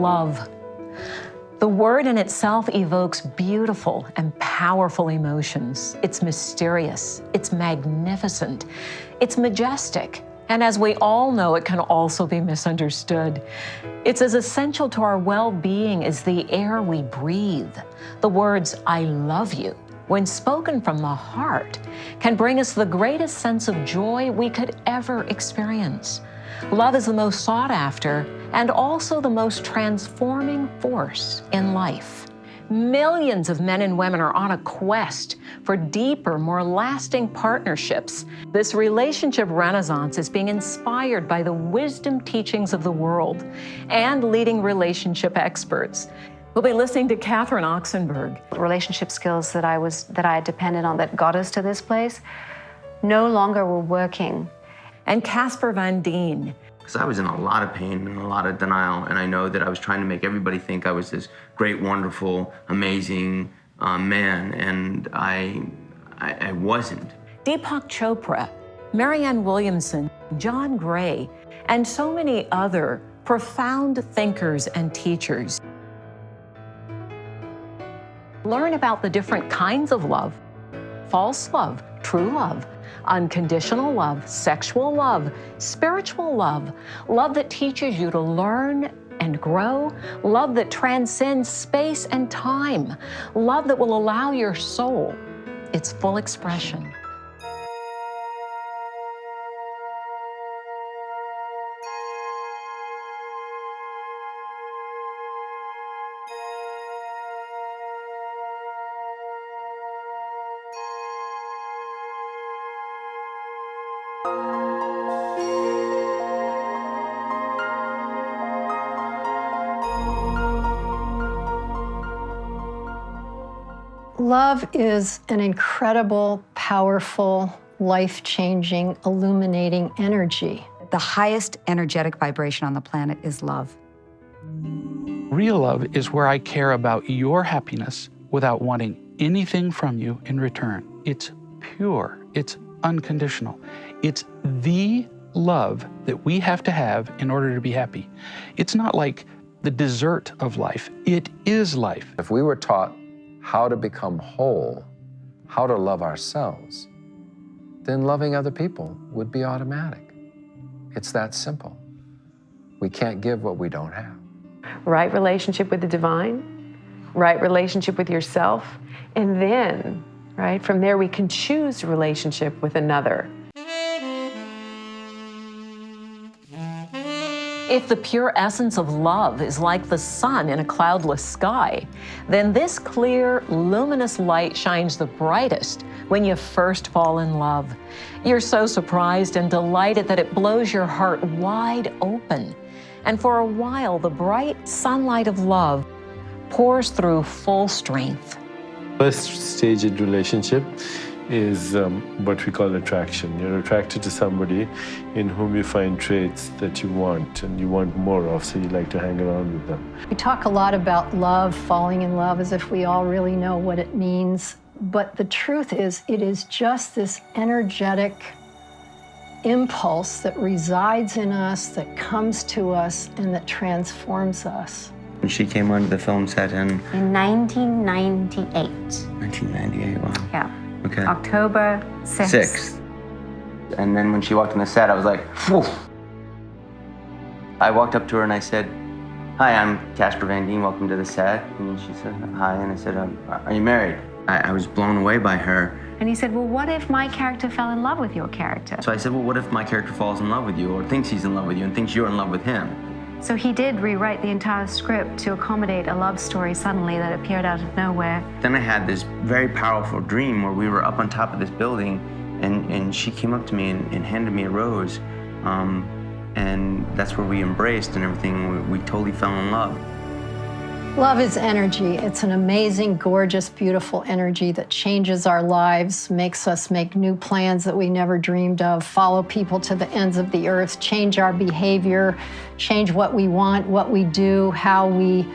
love. The word in itself evokes beautiful and powerful emotions. It's mysterious, it's magnificent, it's majestic, and as we all know, it can also be misunderstood. It's as essential to our well-being as the air we breathe. The words, "I love you," when spoken from the heart, can bring us the greatest sense of joy we could ever experience. Love is the most sought after and also the most transforming force in life. Millions of men and women are on a quest for deeper, more lasting partnerships. This relationship renaissance is being inspired by the wisdom teachings of the world and leading relationship experts. We'll be listening to Catherine Oxenberg. The relationship skills that I had depended on that got us to this place no longer were working. And Casper Van Dien. Because I was in a lot of pain and a lot of denial, and I know that I was trying to make everybody think I was this great, wonderful, amazing man, and I wasn't. Deepak Chopra, Marianne Williamson, John Gray, and so many other profound thinkers and teachers. Learn about the different kinds of love: false love, true love, unconditional love, sexual love, spiritual love, love that teaches you to learn and grow, love that transcends space and time, love that will allow your soul its full expression. Love is an incredible, powerful, life-changing, illuminating energy. The highest energetic vibration on the planet is love. Real love is where I care about your happiness without wanting anything from you in return. It's pure, it's unconditional. It's the love that we have to have in order to be happy. It's not like the dessert of life, it is life. If we were taught how to become whole, how to love ourselves, then loving other people would be automatic. It's that simple. We can't give what we don't have. Right relationship with the divine, right relationship with yourself, and then, right, from there we can choose relationship with another. If the pure essence of love is like the sun in a cloudless sky, then this clear, luminous light shines the brightest when you first fall in love. You're so surprised and delighted that it blows your heart wide open. And for a while, the bright sunlight of love pours through full strength. First stage in relationship is what we call attraction. You're attracted to somebody in whom you find traits that you want and you want more of, so you like to hang around with them. We talk a lot about love, falling in love, as if we all really know what it means. But the truth is, it is just this energetic impulse that resides in us, that comes to us, and that transforms us. And she came onto the film set in 1998. 1998, wow. Yeah. Okay. October 6th. And then when she walked on the set, I was like, phew. I walked up to her and I said, "Hi, I'm Casper Van Dien, welcome to the set." And she said, "Hi," and I said, "Are you married?" I was blown away by her. And he said, well, what if my character fell in love with your character? So I said, well, what if my character falls in love with you, or thinks he's in love with you, and thinks you're in love with him? So he did rewrite the entire script to accommodate a love story suddenly that appeared out of nowhere. Then I had this very powerful dream where we were up on top of this building, and she came up to me and handed me a rose. And that's where we embraced and everything. We totally fell in love. Love is energy. It's an amazing, gorgeous, beautiful energy that changes our lives, makes us make new plans that we never dreamed of, follow people to the ends of the earth, change our behavior, change what we want, what we do, how we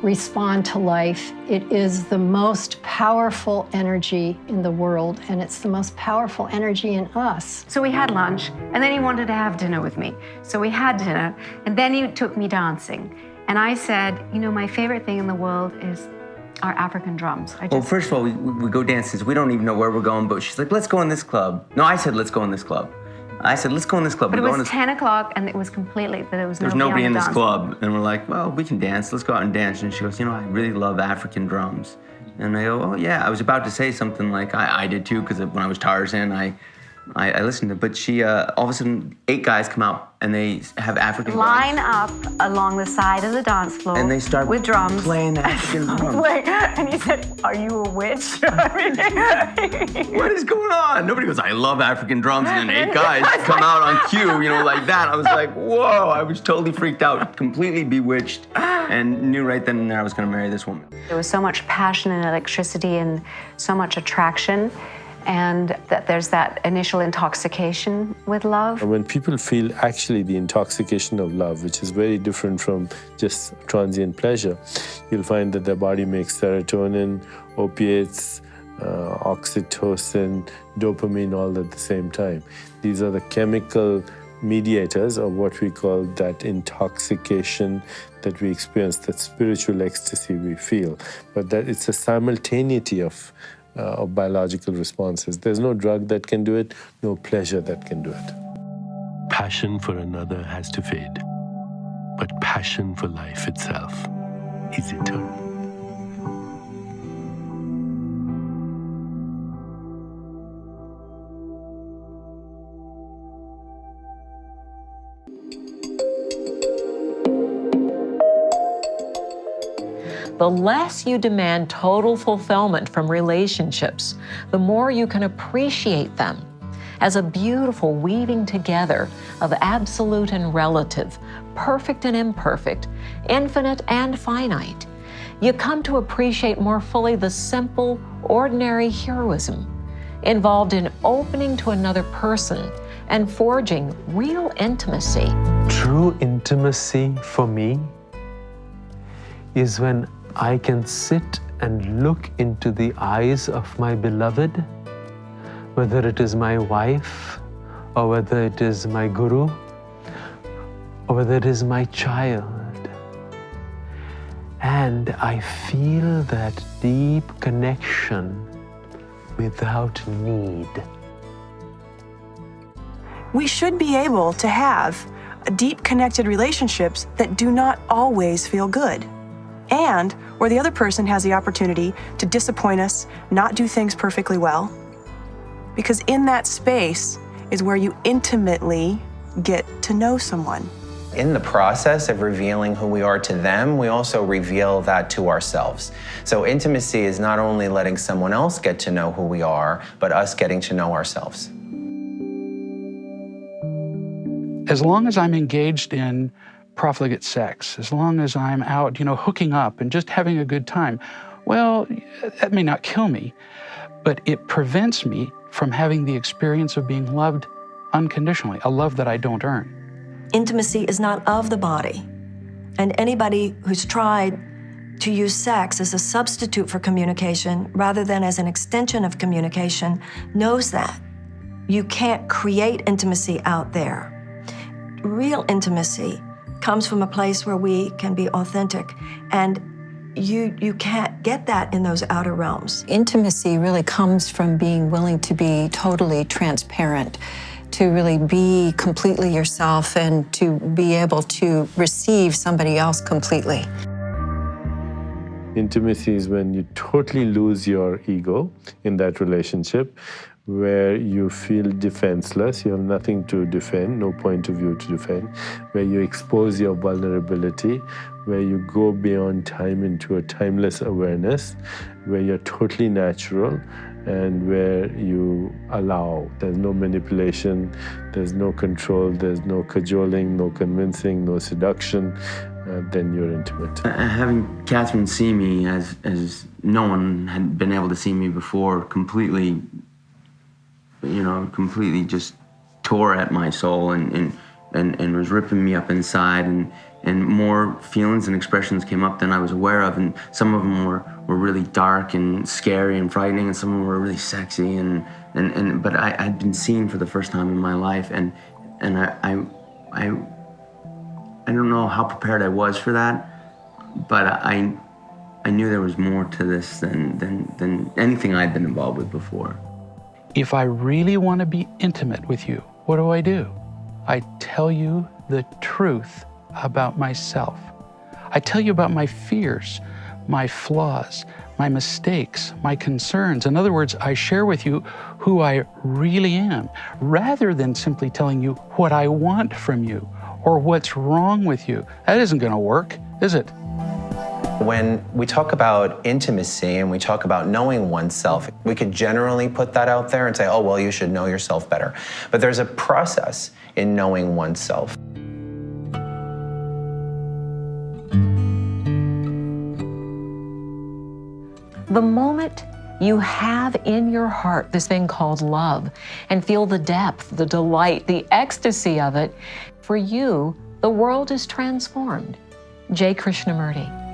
respond to life. It is the most powerful energy in the world, and it's the most powerful energy in us. So we had lunch, and then he wanted to have dinner with me. So we had dinner, and then he took me dancing. And I said, you know, my favorite thing in the world is our African drums. Well, first of all, we go dances. We don't even know where we're going, but she's like, let's go in this club. No, I said, let's go in this club. I said, let's go in this club. But it was 10 o'clock, and it was completely, that it was There's nobody in this club. And we're like, well, we can dance. Let's go out and dance. And she goes, you know, I really love African drums. And I go, oh, yeah. I was about to say something like, I did too, because when I was Tarzan, I listened to it. But she, all of a sudden, 8 guys come out, and they have African drums. Line up along the side of the dance floor. And they start with drums. Playing African drums. And he said, are you a witch? What is going on? Nobody goes, I love African drums. And then 8 guys come out on cue, you know, like that. I was like, whoa. I was totally freaked out, completely bewitched, and knew right then and there I was going to marry this woman. There was so much passion and electricity and so much attraction. And that there's that initial intoxication with love. When people feel actually the intoxication of love, which is very different from just transient pleasure, you'll find that their body makes serotonin, opiates, oxytocin, dopamine all at the same time. These are the chemical mediators of what we call that intoxication that we experience, that spiritual ecstasy we feel. But that it's a simultaneity of biological responses. There's no drug that can do it, no pleasure that can do it. Passion for another has to fade, but passion for life itself is eternal. The less you demand total fulfillment from relationships, the more you can appreciate them as a beautiful weaving together of absolute and relative, perfect and imperfect, infinite and finite. You come to appreciate more fully the simple, ordinary heroism involved in opening to another person and forging real intimacy. True intimacy for me is when I can sit and look into the eyes of my beloved, whether it is my wife, or whether it is my guru, or whether it is my child. And I feel that deep connection without need. We should be able to have deep connected relationships that do not always feel good, and where the other person has the opportunity to disappoint us, not do things perfectly well. Because in that space is where you intimately get to know someone. In the process of revealing who we are to them, we also reveal that to ourselves. So intimacy is not only letting someone else get to know who we are, but us getting to know ourselves. As long as I'm engaged in profligate sex, as long as I'm out, hooking up and just having a good time, well, that may not kill me, but it prevents me from having the experience of being loved unconditionally, a love that I don't earn. Intimacy is not of the body. And anybody who's tried to use sex as a substitute for communication rather than as an extension of communication knows that. You can't create intimacy out there. Real intimacy comes from a place where we can be authentic, and you can't get that in those outer realms. Intimacy really comes from being willing to be totally transparent, to really be completely yourself and to be able to receive somebody else completely. Intimacy is when you totally lose your ego in that relationship, where you feel defenseless, you have nothing to defend, no point of view to defend, where you expose your vulnerability, where you go beyond time into a timeless awareness, where you're totally natural, and where you allow. There's no manipulation, there's no control, there's no cajoling, no convincing, no seduction. Then you're intimate. Having Catherine see me as no one had been able to see me before, completely just tore at my soul and was ripping me up inside, and more feelings and expressions came up than I was aware of, and some of them were really dark and scary and frightening, and some of them were really sexy, but I'd been seen for the first time in my life, and I don't know how prepared I was for that, but I knew there was more to this than anything I'd been involved with before. If I really want to be intimate with you, what do? I tell you the truth about myself. I tell you about my fears, my flaws, my mistakes, my concerns. In other words, I share with you who I really am, rather than simply telling you what I want from you or what's wrong with you. That isn't going to work, is it? When we talk about intimacy and we talk about knowing oneself, we could generally put that out there and say, oh, well, you should know yourself better. But there's a process in knowing oneself. The moment you have in your heart this thing called love and feel the depth, the delight, the ecstasy of it, for you, the world is transformed. J. Krishnamurti.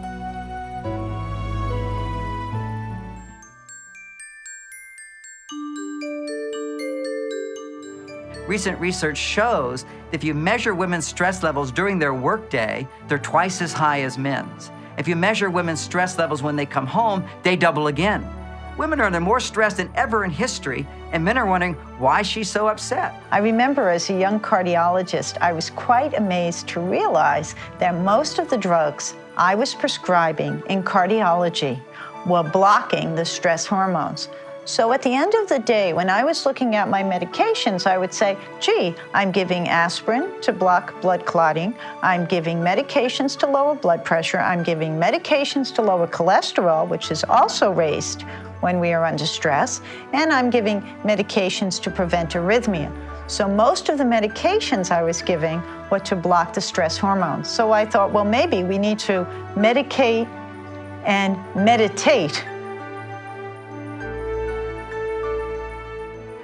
Recent research shows that if you measure women's stress levels during their workday, they're twice as high as men's. If you measure women's stress levels when they come home, they double again. Women are under more stress than ever in history, and men are wondering why she's so upset. I remember as a young cardiologist, I was quite amazed to realize that most of the drugs I was prescribing in cardiology were blocking the stress hormones. So at the end of the day, when I was looking at my medications, I would say, gee, I'm giving aspirin to block blood clotting. I'm giving medications to lower blood pressure. I'm giving medications to lower cholesterol, which is also raised when we are under stress. And I'm giving medications to prevent arrhythmia. So most of the medications I was giving were to block the stress hormones. So I thought, well, maybe we need to medicate and meditate.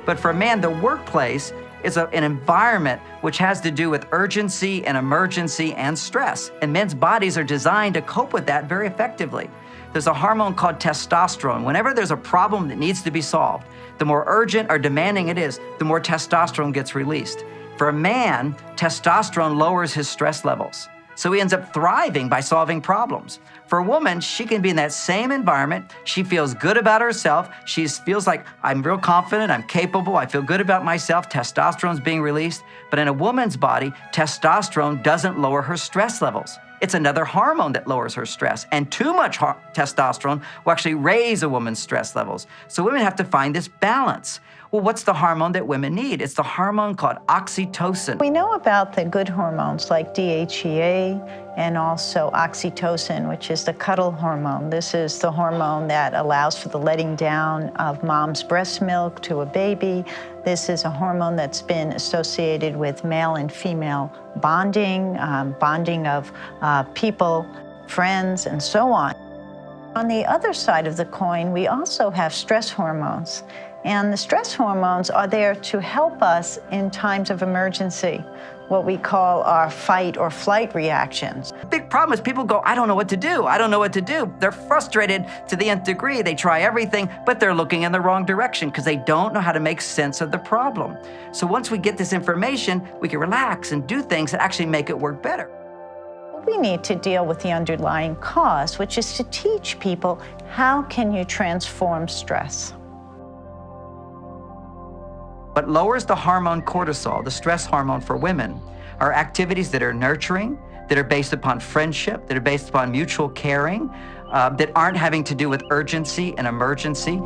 But for a man, the workplace is an environment which has to do with urgency and emergency and stress. And men's bodies are designed to cope with that very effectively. There's a hormone called testosterone. Whenever there's a problem that needs to be solved, the more urgent or demanding it is, the more testosterone gets released. For a man, testosterone lowers his stress levels. So he ends up thriving by solving problems. For a woman, she can be in that same environment. She feels good about herself. She feels like, I'm real confident, I'm capable, I feel good about myself. Testosterone's being released. But in a woman's body, testosterone doesn't lower her stress levels. It's another hormone that lowers her stress. And too much testosterone will actually raise a woman's stress levels. So women have to find this balance. Well, what's the hormone that women need? It's the hormone called oxytocin. We know about the good hormones like DHEA and also oxytocin, which is the cuddle hormone. This is the hormone that allows for the letting down of mom's breast milk to a baby. This is a hormone that's been associated with male and female bonding, bonding of people, friends, and so on. On the other side of the coin, we also have stress hormones. And the stress hormones are there to help us in times of emergency, what we call our fight or flight reactions. Big problem is people go, I don't know what to do. I don't know what to do. They're frustrated to the nth degree. They try everything, but they're looking in the wrong direction because they don't know how to make sense of the problem. So once we get this information, we can relax and do things that actually make it work better. We need to deal with the underlying cause, which is to teach people how can you transform stress. What lowers the hormone cortisol, the stress hormone for women, are activities that are nurturing, that are based upon friendship, that are based upon mutual caring, that aren't having to do with urgency and emergency.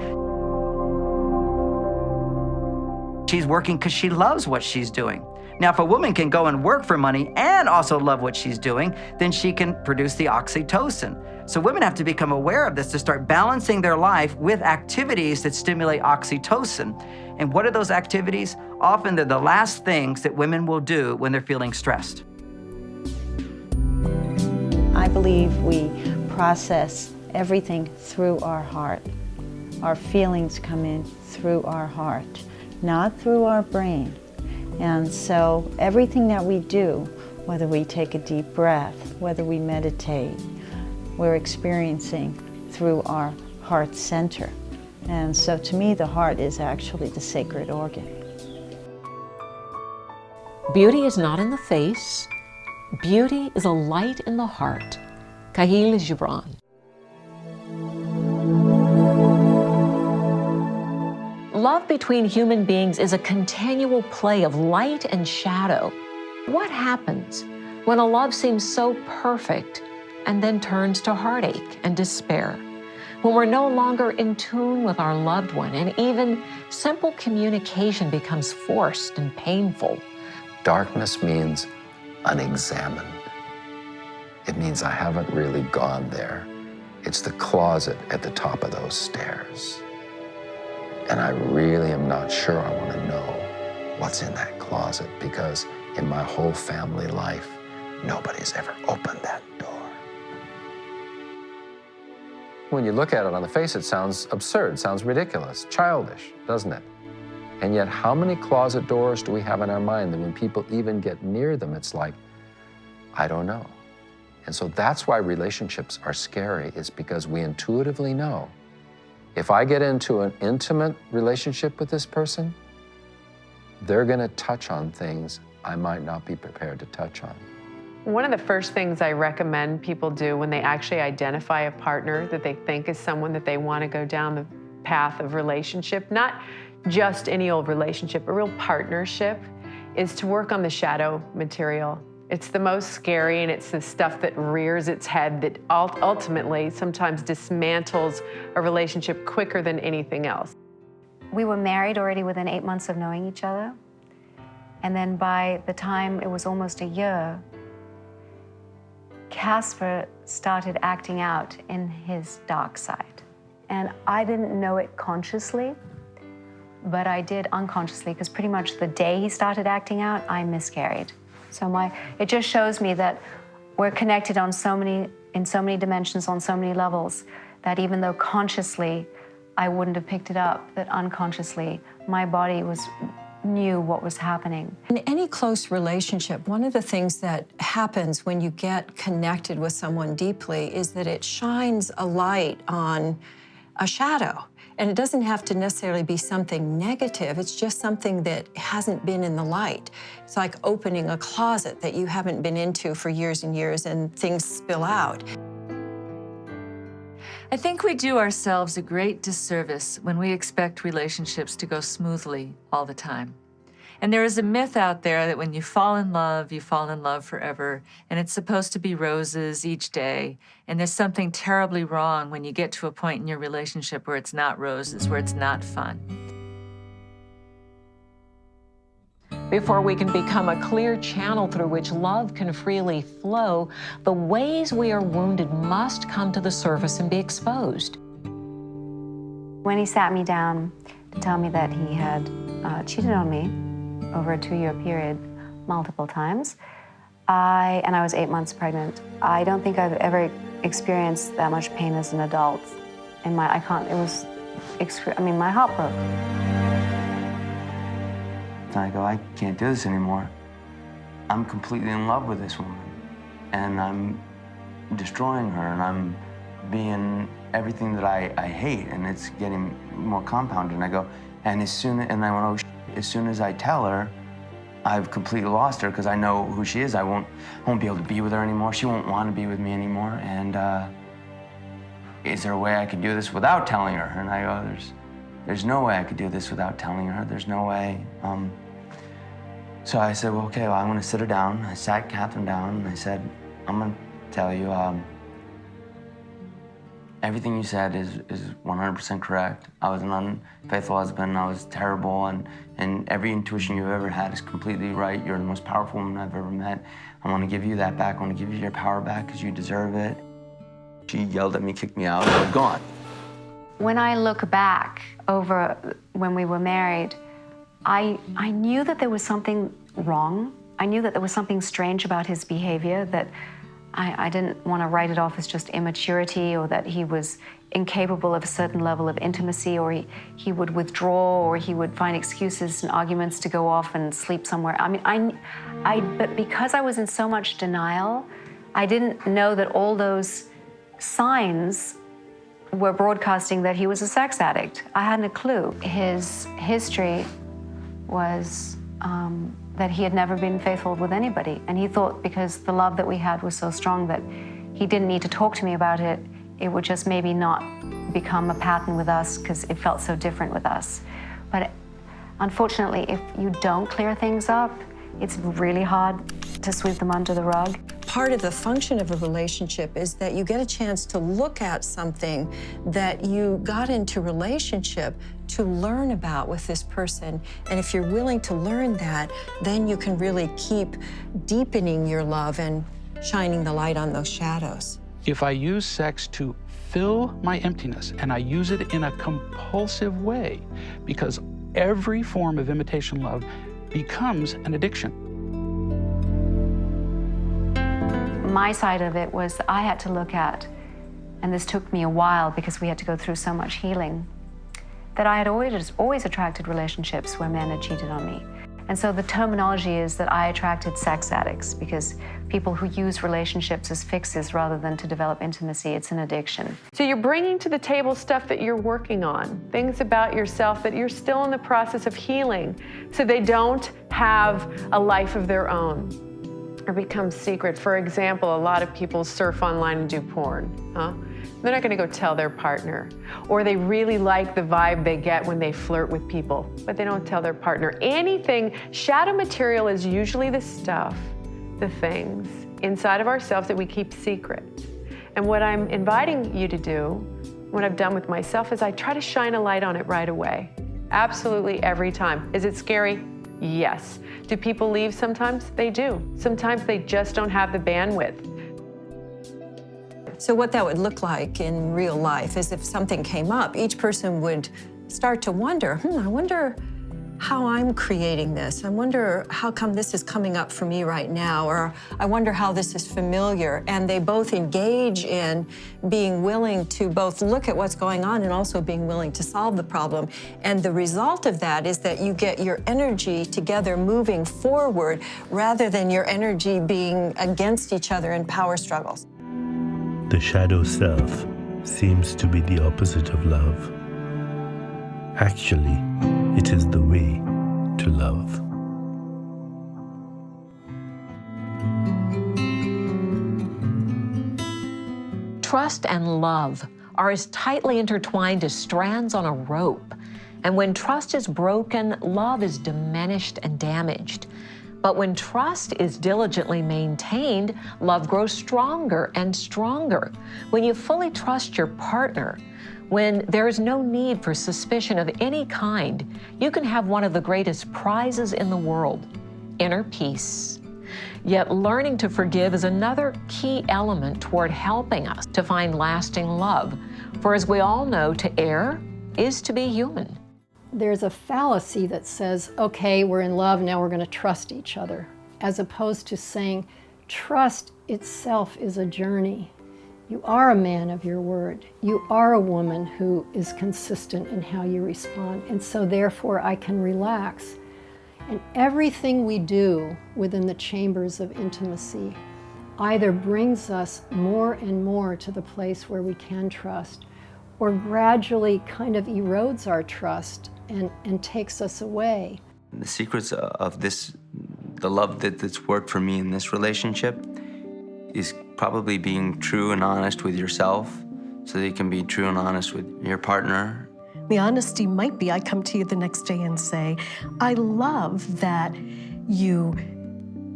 She's working because she loves what she's doing. Now, if a woman can go and work for money and also love what she's doing, then she can produce the oxytocin. So women have to become aware of this to start balancing their life with activities that stimulate oxytocin. And what are those activities? Often they're the last things that women will do when they're feeling stressed. I believe we process everything through our heart. Our feelings come in through our heart, not through our brain. And so everything that we do, whether we take a deep breath, whether we meditate, we're experiencing through our heart center. And so to me, the heart is actually the sacred organ. Beauty is not in the face. Beauty is a light in the heart. Kahlil Gibran. Love between human beings is a continual play of light and shadow. What happens when a love seems so perfect and then turns to heartache and despair? When we're no longer in tune with our loved one and even simple communication becomes forced and painful? Darkness means unexamined. It means I haven't really gone there. It's the closet at the top of those stairs. And I really am not sure I want to know what's in that closet, because in my whole family life, nobody's ever opened that door. When you look at it on the face, it sounds absurd, sounds ridiculous, childish, doesn't it? And yet, how many closet doors do we have in our mind that when people even get near them, it's like, I don't know. And so that's why relationships are scary, is because we intuitively know, if I get into an intimate relationship with this person, they're gonna touch on things I might not be prepared to touch on. One of the first things I recommend people do when they actually identify a partner that they think is someone that they want to go down the path of relationship, not just any old relationship, a real partnership, is to work on the shadow material. It's the most scary, and it's the stuff that rears its head that ultimately sometimes dismantles a relationship quicker than anything else. We were married already within 8 months of knowing each other. And then by the time it was almost a year, Casper started acting out in his dark side. And I didn't know it consciously, but I did unconsciously, because pretty much the day he started acting out, I miscarried. So it just shows me that we're connected in so many dimensions, on so many levels, that even though consciously I wouldn't have picked it up, that unconsciously my body knew what was happening. In any close relationship, one of the things that happens when you get connected with someone deeply is that it shines a light on a shadow. And it doesn't have to necessarily be something negative. It's just something that hasn't been in the light. It's like opening a closet that you haven't been into for years and years, and things spill out. I think we do ourselves a great disservice when we expect relationships to go smoothly all the time. And there is a myth out there that when you fall in love forever, and it's supposed to be roses each day, and there's something terribly wrong when you get to a point in your relationship where it's not roses, where it's not fun. Before we can become a clear channel through which love can freely flow, the ways we are wounded must come to the surface and be exposed. When he sat me down to tell me that he had cheated on me over a 2-year period multiple times, and I was 8 months pregnant, I don't think I've ever experienced that much pain as an adult. My heart broke. And I go, I can't do this anymore. I'm completely in love with this woman, and I'm destroying her, and I'm being everything that I hate, and it's getting more compounded. And I go, and I went, oh, as soon as I tell her, I've completely lost her, because I know who she is. I won't be able to be with her anymore. She won't want to be with me anymore. And is there a way I could do this without telling her? And I go, there's no way I could do this without telling her. There's no way. So I said, well, okay, well, I'm gonna sit her down. I sat Catherine down, and I said, I'm gonna tell you, everything you said is 100% correct. I was an unfaithful husband. I was terrible, and every intuition you've ever had is completely right. You're the most powerful woman I've ever met. I want to give you that back. I want to give you your power back, because you deserve it. She yelled at me, kicked me out, I was gone. When I look back over when we were married, I knew that there was something wrong. I knew that there was something strange about his behavior, that I didn't want to write it off as just immaturity, or that he was incapable of a certain level of intimacy, or he would withdraw, or he would find excuses and arguments to go off and sleep somewhere. But because I was in so much denial, I didn't know that all those signs were broadcasting that he was a sex addict. I hadn't a clue. His history was that he had never been faithful with anybody. And he thought because the love that we had was so strong that he he didn't need to talk to me about it. It would just maybe not become a pattern with us because it felt so different with us. But unfortunately, if you don't clear things up, it's really hard to sweep them under the rug. Part of the function of a relationship is that you get a chance to look at something that you got into relationship to learn about with this person. And if you're willing to learn that, then you can really keep deepening your love and shining the light on those shadows. If I use sex to fill my emptiness and I use it in a compulsive way, because every form of imitation love becomes an addiction. My side of it was I had to look at, and this took me a while because we had to go through so much healing, that I had always attracted relationships where men had cheated on me. And so the terminology is that I attracted sex addicts, because people who use relationships as fixes rather than to develop intimacy, it's an addiction. So you're bringing to the table stuff that you're working on, things about yourself that you're still in the process of healing, so they don't have a life of their own or become secret. For example, a lot of people surf online and do porn, huh? They're not gonna go tell their partner. Or they really like the vibe they get when they flirt with people, but they don't tell their partner. Anything, shadow material is usually the stuff, the things inside of ourselves that we keep secret. And what I'm inviting you to do, what I've done with myself, is I try to shine a light on it right away. Absolutely every time. Is it scary? Yes. Do people leave sometimes? They do. Sometimes they just don't have the bandwidth. So what that would look like in real life is if something came up, each person would start to wonder, I wonder how I'm creating this. I wonder how come this is coming up for me right now, or I wonder how this is familiar. And they both engage in being willing to both look at what's going on and also being willing to solve the problem. And the result of that is that you get your energy together moving forward rather than your energy being against each other in power struggles. The shadow self seems to be the opposite of love. Actually, it is the way to love. Trust and love are as tightly intertwined as strands on a rope. And when trust is broken, love is diminished and damaged. But when trust is diligently maintained, love grows stronger and stronger. When you fully trust your partner, when there is no need for suspicion of any kind, you can have one of the greatest prizes in the world, inner peace. Yet learning to forgive is another key element toward helping us to find lasting love. For as we all know, to err is to be human. There's a fallacy that says, okay, we're in love, now we're going to trust each other, as opposed to saying, trust itself is a journey. You are a man of your word. You are a woman who is consistent in how you respond, and so therefore I can relax. And everything we do within the chambers of intimacy either brings us more and more to the place where we can trust, or gradually kind of erodes our trust and takes us away. The secrets of this, the love that's worked for me in this relationship, is probably being true and honest with yourself so that you can be true and honest with your partner. The honesty might be I come to you the next day and say, I love that you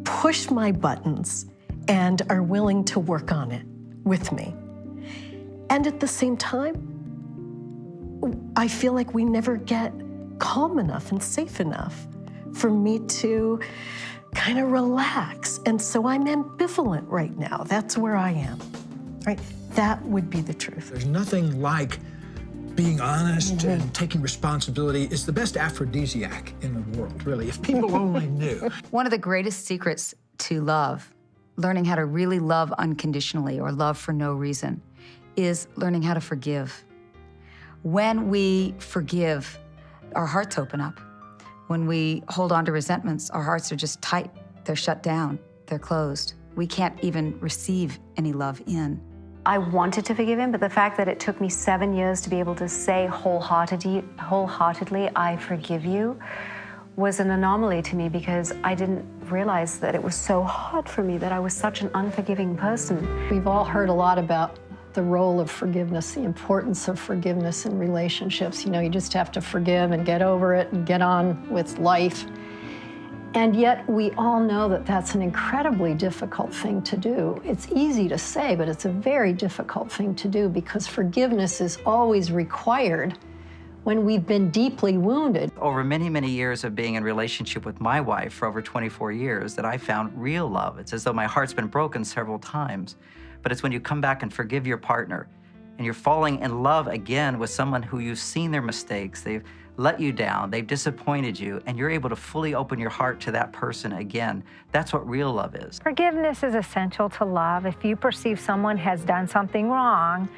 push my buttons and are willing to work on it with me. And at the same time, I feel like we never get calm enough and safe enough for me to kind of relax. And so I'm ambivalent right now. That's where I am, right? That would be the truth. There's nothing like being honest and taking responsibility. Is the best aphrodisiac in the world, really, if people only knew. One of the greatest secrets to love, learning how to really love unconditionally or love for no reason, is learning how to forgive. When we forgive, our hearts open up. When we hold on to resentments, our hearts are just tight. They're shut down. They're closed. We can't even receive any love in. I wanted to forgive him, but the fact that it took me 7 years to be able to say wholeheartedly, I forgive you, was an anomaly to me because I didn't realize that it was so hard for me, that I was such an unforgiving person. We've all heard a lot about the role of forgiveness, the importance of forgiveness in relationships. You know, you just have to forgive and get over it and get on with life. And yet we all know that that's an incredibly difficult thing to do. It's easy to say, but it's a very difficult thing to do because forgiveness is always required when we've been deeply wounded. Over many, many years of being in relationship with my wife for over 24 years that I found real love. It's as though my heart's been broken several times. But it's when you come back and forgive your partner and you're falling in love again with someone who you've seen their mistakes, they've let you down, they've disappointed you, and you're able to fully open your heart to that person again. That's what real love is. Forgiveness is essential to love. If you perceive someone has done something wrong,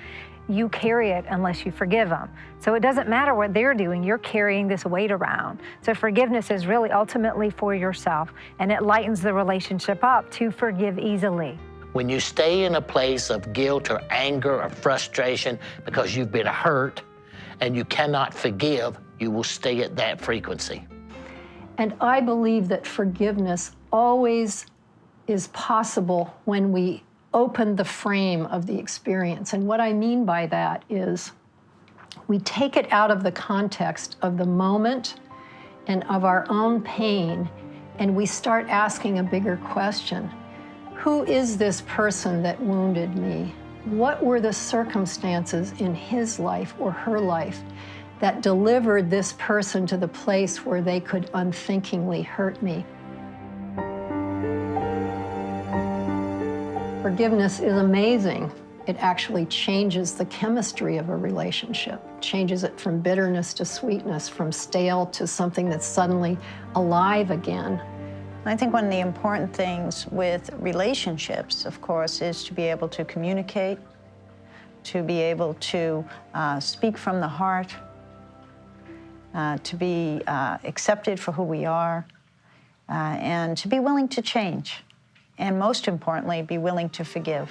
you carry it unless you forgive them. So it doesn't matter what they're doing, you're carrying this weight around. So forgiveness is really ultimately for yourself, and it lightens the relationship up to forgive easily. When you stay in a place of guilt or anger or frustration because you've been hurt and you cannot forgive, you will stay at that frequency. And I believe that forgiveness always is possible when we open the frame of the experience. And what I mean by that is we take it out of the context of the moment and of our own pain, and we start asking a bigger question. Who is this person that wounded me? What were the circumstances in his life or her life that delivered this person to the place where they could unthinkingly hurt me? Forgiveness is amazing. It actually changes the chemistry of a relationship, changes it from bitterness to sweetness, from stale to something that's suddenly alive again. I think one of the important things with relationships, of course, is to be able to communicate, to be able to speak from the heart, to be accepted for who we are, and to be willing to change. And most importantly, be willing to forgive.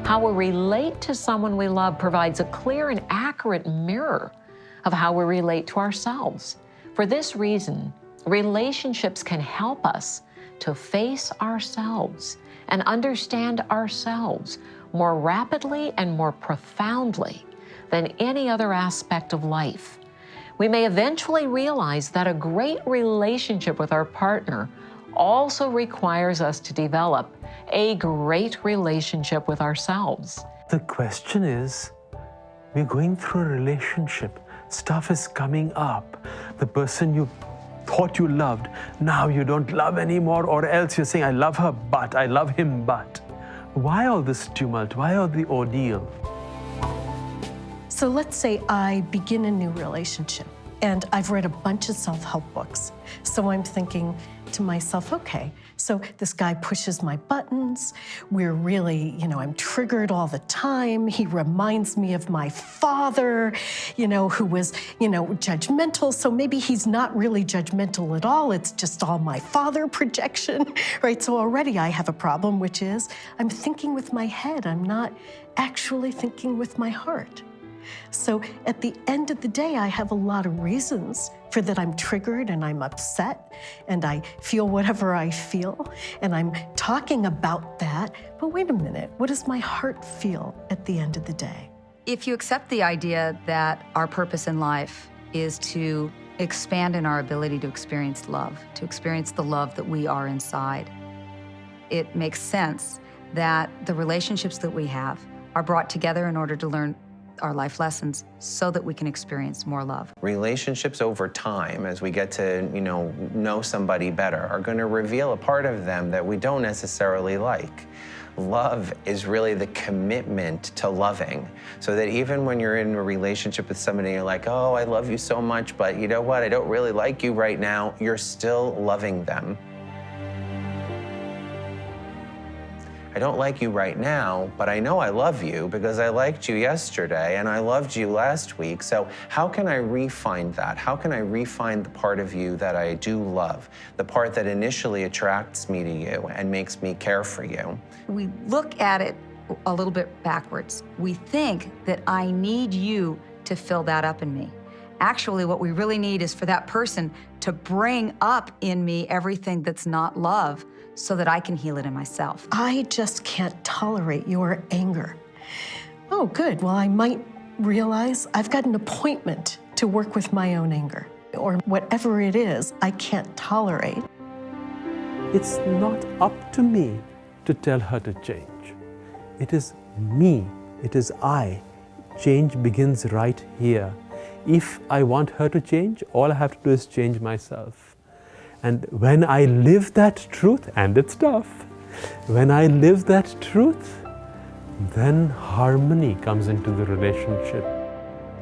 How we relate to someone we love provides a clear and accurate mirror of how we relate to ourselves. For this reason, relationships can help us to face ourselves and understand ourselves more rapidly and more profoundly than any other aspect of life. We may eventually realize that a great relationship with our partner also requires us to develop a great relationship with ourselves. The question is, we're going through a relationship. Stuff is coming up. The person you thought you loved, now you don't love anymore, or else you're saying, I love her, but I love him, but. Why all this tumult? Why all the ordeal? So let's say I begin a new relationship and I've read a bunch of self-help books. So I'm thinking to myself, okay, so this guy pushes my buttons. We're really, I'm triggered all the time. He reminds me of my father, who was, judgmental. So maybe he's not really judgmental at all. It's just all my father projection, right? So already I have a problem, which is I'm thinking with my head. I'm not actually thinking with my heart. So at the end of the day, I have a lot of reasons for that I'm triggered and I'm upset and I feel whatever I feel and I'm talking about that. But wait a minute, what does my heart feel at the end of the day? If you accept the idea that our purpose in life is to expand in our ability to experience love, to experience the love that we are inside, it makes sense that the relationships that we have are brought together in order to learn our life lessons so that we can experience more love. Relationships over time, as we get to, know somebody better, are going to reveal a part of them that we don't necessarily like. Love is really the commitment to loving, so that even when you're in a relationship with somebody, you're like, oh, I love you so much, but you know what? I don't really like you right now. You're still loving them. I don't like you right now, but I know I love you because I liked you yesterday and I loved you last week. So how can I refine that? How can I refine the part of you that I do love, the part that initially attracts me to you and makes me care for you? We look at it a little bit backwards. We think that I need you to fill that up in me. Actually, what we really need is for that person to bring up in me everything that's not love so that I can heal it in myself. I just can't tolerate your anger. Oh, good. Well, I might realize I've got an appointment to work with my own anger, or whatever it is I can't tolerate. It's not up to me to tell her to change. It is me, it is I. Change begins right here. If I want her to change, all I have to do is change myself. And when I live that truth, and it's tough, when I live that truth, then harmony comes into the relationship.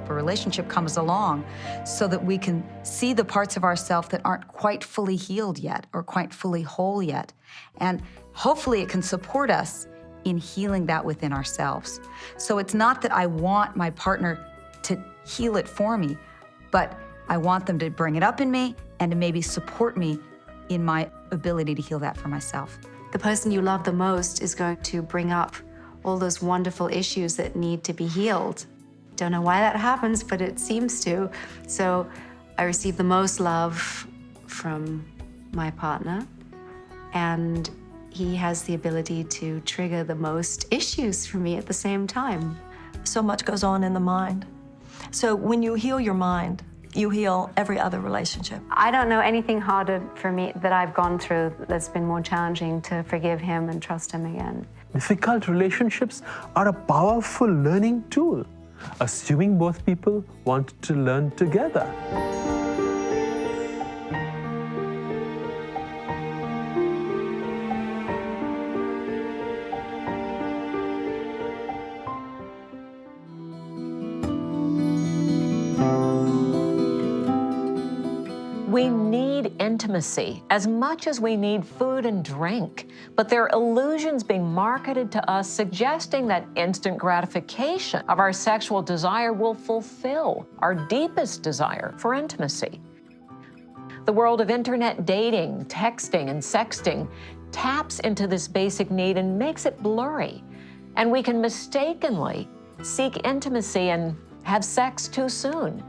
A relationship comes along so that we can see the parts of ourselves that aren't quite fully healed yet or quite fully whole yet. And hopefully it can support us in healing that within ourselves. So it's not that I want my partner to heal it for me, but I want them to bring it up in me and to maybe support me in my ability to heal that for myself. The person you love the most is going to bring up all those wonderful issues that need to be healed. Don't know why that happens, but it seems to. So I receive the most love from my partner, and he has the ability to trigger the most issues for me at the same time. So much goes on in the mind. So when you heal your mind, you heal every other relationship. I don't know anything harder for me that I've gone through that's been more challenging to forgive him and trust him again. Difficult relationships are a powerful learning tool, assuming both people want to learn together. We need intimacy as much as we need food and drink, but there are illusions being marketed to us suggesting that instant gratification of our sexual desire will fulfill our deepest desire for intimacy. The world of internet dating, texting, and sexting taps into this basic need and makes it blurry, and we can mistakenly seek intimacy and have sex too soon.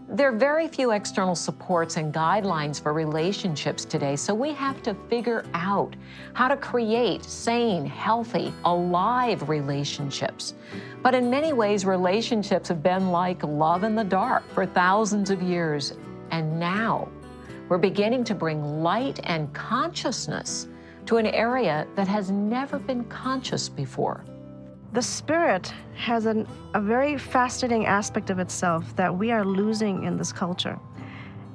There are very few external supports and guidelines for relationships today, so we have to figure out how to create sane, healthy, alive relationships. But in many ways, relationships have been like love in the dark for thousands of years, and now we're beginning to bring light and consciousness to an area that has never been conscious before. The spirit has a very fascinating aspect of itself that we are losing in this culture.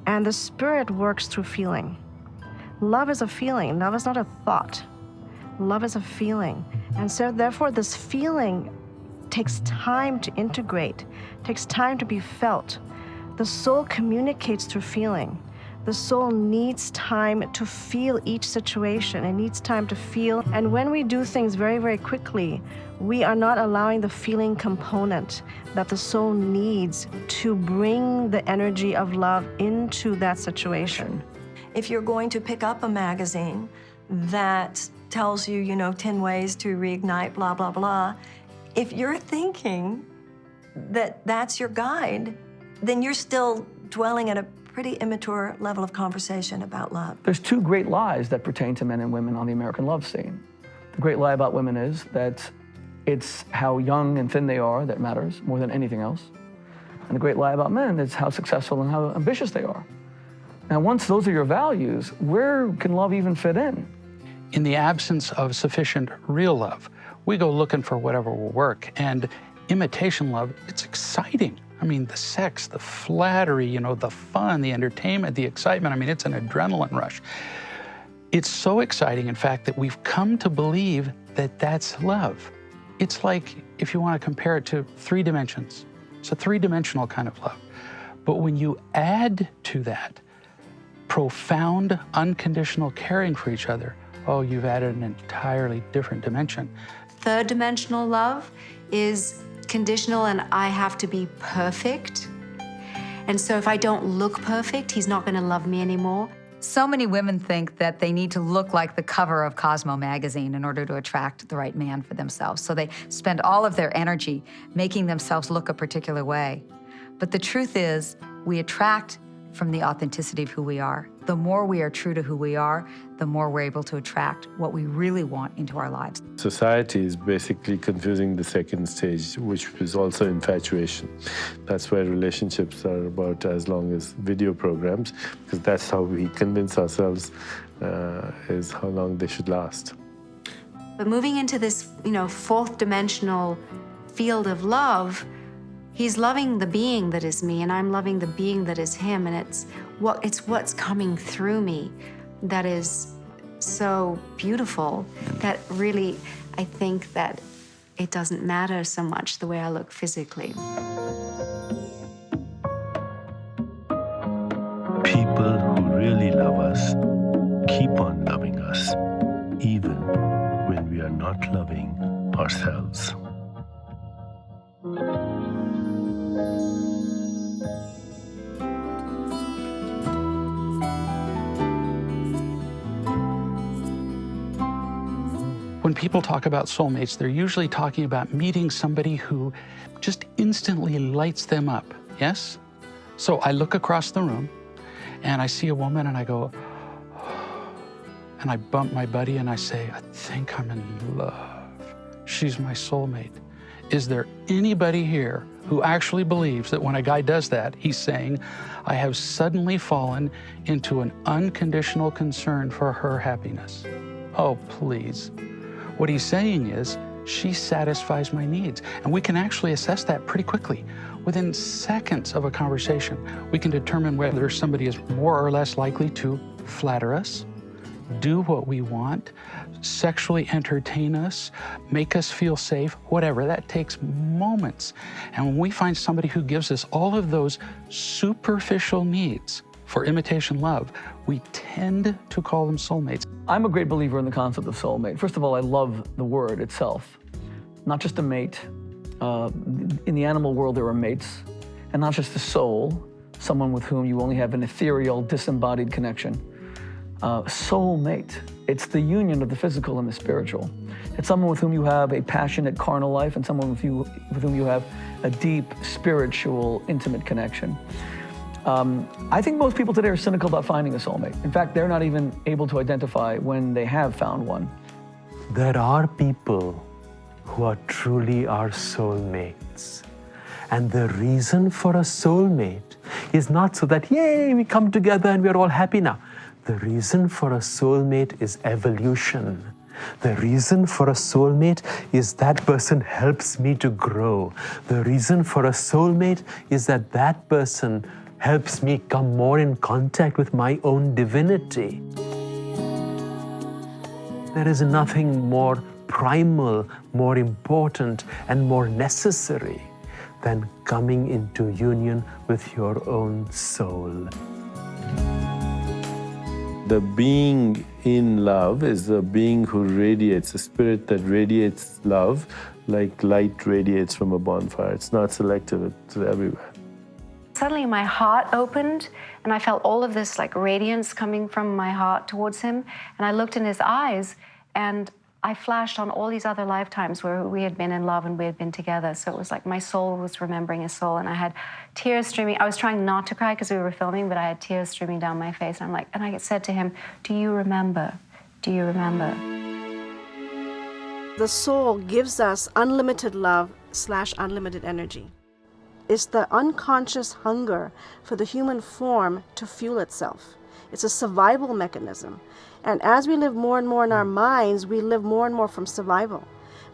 And the spirit works through feeling. Love is a feeling. Love is not a thought. Love is a feeling. And so therefore this feeling takes time to integrate, takes time to be felt. The soul communicates through feeling. The soul needs time to feel each situation. It needs time to feel. And when we do things very, very quickly, we are not allowing the feeling component that the soul needs to bring the energy of love into that situation. If you're going to pick up a magazine that tells you, 10 ways to reignite, blah, blah, blah, if you're thinking that that's your guide, then you're still dwelling at a pretty immature level of conversation about love. There's two great lies that pertain to men and women on the American love scene. The great lie about women is that it's how young and thin they are that matters more than anything else. And the great lie about men is how successful and how ambitious they are. Now, once those are your values, where can love even fit in? In the absence of sufficient real love, we go looking for whatever will work. And imitation love, it's exciting. I mean, the sex, the flattery, the fun, the entertainment, the excitement. I mean, it's an adrenaline rush. It's so exciting, in fact, that we've come to believe that that's love. It's like, if you want to compare it to 3 dimensions, it's a 3-dimensional kind of love. But when you add to that profound, unconditional caring for each other, oh, you've added an entirely different dimension. Third dimensional love is conditional, and I have to be perfect. And so if I don't look perfect, he's not going to love me anymore. So many women think that they need to look like the cover of Cosmo magazine in order to attract the right man for themselves. So they spend all of their energy making themselves look a particular way. But the truth is, we attract from the authenticity of who we are. The more we are true to who we are, the more we're able to attract what we really want into our lives. Society is basically confusing the second stage, which is also infatuation. That's why relationships are about as long as video programs, because that's how we convince ourselves is how long they should last. But moving into this, fourth dimensional field of love, he's loving the being that is me, and I'm loving the being that is him, and it's what's coming through me that is so beautiful that really, I think that it doesn't matter so much the way I look physically. People who really love us keep on loving us, even when we are not loving ourselves. When people talk about soulmates, they're usually talking about meeting somebody who just instantly lights them up, yes? So I look across the room and I see a woman and I go, and I bump my buddy and I say, I think I'm in love. She's my soulmate. Is there anybody here who actually believes that when a guy does that, he's saying, I have suddenly fallen into an unconditional concern for her happiness? Oh, please. What he's saying is, she satisfies my needs. And we can actually assess that pretty quickly. Within seconds of a conversation, we can determine whether somebody is more or less likely to flatter us, do what we want, sexually entertain us, make us feel safe, whatever. That takes moments. And when we find somebody who gives us all of those superficial needs for imitation love, we tend to call them soulmates. I'm a great believer in the concept of soulmate. First of all, I love the word itself. Not just a mate. In the animal world, there are mates. And not just a soul, someone with whom you only have an ethereal, disembodied connection. Soulmate. It's the union of the physical and the spiritual. It's someone with whom you have a passionate carnal life and someone with whom you have a deep, spiritual, intimate connection. I think most people today are cynical about finding a soulmate. In fact, they're not even able to identify when they have found one. There are people who are truly our soulmates. And the reason for a soulmate is not so that, yay, we come together and we're all happy now. The reason for a soulmate is evolution. The reason for a soulmate is that person helps me to grow. The reason for a soulmate is that that person helps me come more in contact with my own divinity. There is nothing more primal, more important, and more necessary than coming into union with your own soul. The being in love is the being who radiates, a spirit that radiates love like light radiates from a bonfire. It's not selective, it's everywhere. Suddenly my heart opened and I felt all of this radiance coming from my heart towards him. And I looked in his eyes and I flashed on all these other lifetimes where we had been in love and we had been together. So it was like my soul was remembering his soul, and I had tears streaming. I was trying not to cry because we were filming, but I had tears streaming down my face. And I said to him, do you remember? Do you remember? The soul gives us unlimited love / unlimited energy. It's the unconscious hunger for the human form to fuel itself. It's a survival mechanism. And as we live more and more in our minds, we live more and more from survival.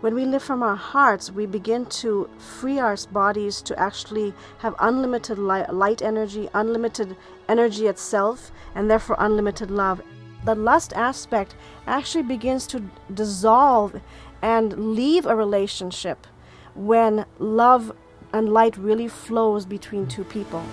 When we live from our hearts, we begin to free our bodies to actually have unlimited light energy, unlimited energy itself, and therefore unlimited love. The lust aspect actually begins to dissolve and leave a relationship when love and light really flows between two people.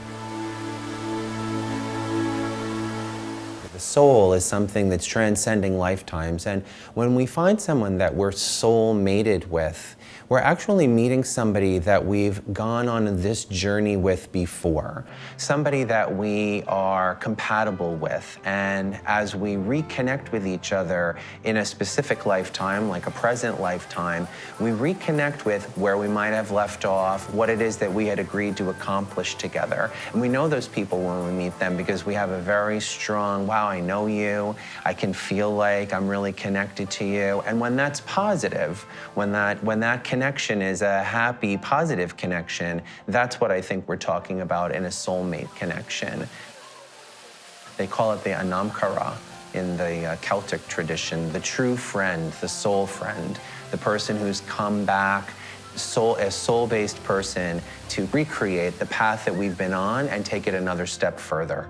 The soul is something that's transcending lifetimes, and when we find someone that we're soul mated with, we're actually meeting somebody that we've gone on this journey with before, somebody that we are compatible with, and as we reconnect with each other in a specific lifetime, like a present lifetime, we reconnect with where we might have left off, what it is that we had agreed to accomplish together. And we know those people when we meet them because we have a very strong, wow, I know you, I can feel like I'm really connected to you. And when that's positive, when that connection is a happy, positive connection, that's what I think we're talking about in a soulmate connection. They call it the Anamkara in the Celtic tradition, the true friend, the soul friend, the person who's come back, a soul-based person to recreate the path that we've been on and take it another step further.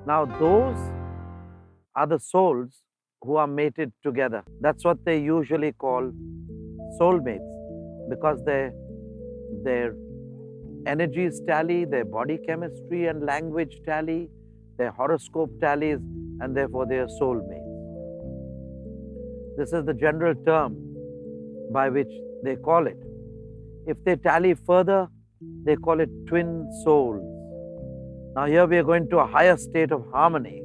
Now those are the souls who are mated together. That's what they usually call soulmates, because their energies tally, their body chemistry and language tally, their horoscope tallies, and therefore they are soulmates. This is the general term by which they call it. If they tally further, they call it twin souls. Now here we are going to a higher state of harmony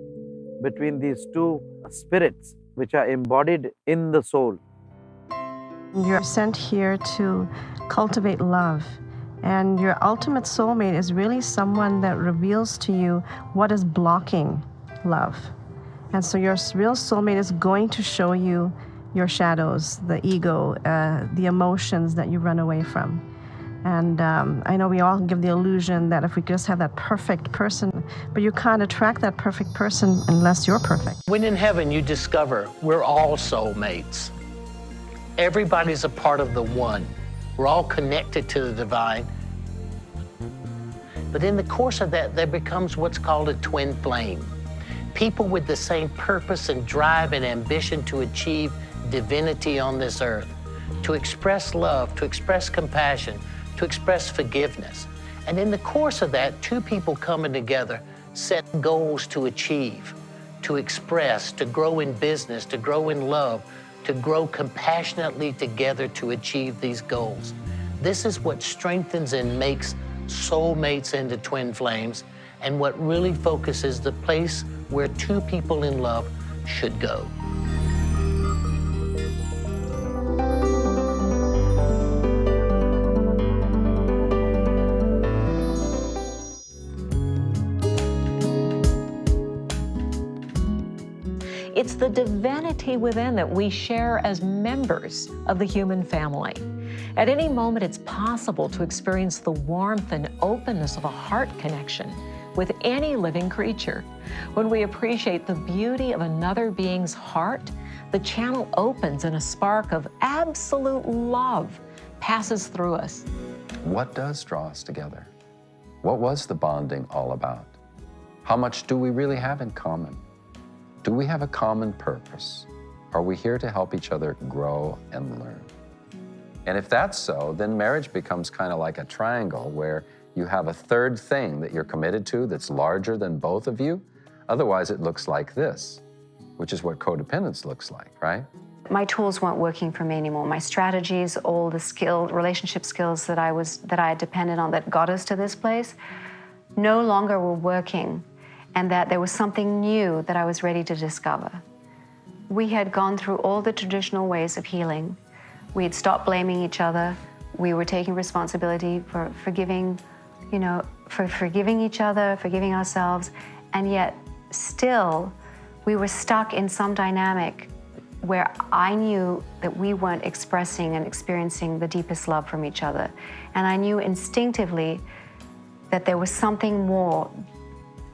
between these two spirits which are embodied in the soul. You're sent here to cultivate love, and your ultimate soulmate is really someone that reveals to you what is blocking love. And so your real soulmate is going to show you your shadows, the ego, the emotions that you run away from. And I know we all give the illusion that if we just have that perfect person, but you can't attract that perfect person unless you're perfect. When in heaven you discover we're all soulmates. Everybody's a part of the one. We're all connected to the divine. But in the course of that, there becomes what's called a twin flame. People with the same purpose and drive and ambition to achieve divinity on this earth, to express love, to express compassion, to express forgiveness. And in the course of that, two people coming together set goals to achieve, to express, to grow in business, to grow in love, to grow compassionately together to achieve these goals. This is what strengthens and makes soulmates into twin flames, and what really focuses the place where two people in love should go. It's the divinity within that we share as members of the human family. At any moment, it's possible to experience the warmth and openness of a heart connection with any living creature. When we appreciate the beauty of another being's heart, the channel opens and a spark of absolute love passes through us. What does draw us together? What was the bonding all about? How much do we really have in common? Do we have a common purpose? Are we here to help each other grow and learn? And if that's so, then marriage becomes kind of like a triangle where you have a third thing that you're committed to that's larger than both of you. Otherwise, it looks like this, which is what codependence looks like, right? My tools weren't working for me anymore. My strategies, all the relationship skills that I had depended on that got us to this place, no longer were working, and that there was something new that I was ready to discover. We had gone through all the traditional ways of healing. We had stopped blaming each other. We were taking responsibility for forgiving, for forgiving each other, forgiving ourselves, and yet still we were stuck in some dynamic where I knew that we weren't expressing and experiencing the deepest love from each other. And I knew instinctively that there was something more,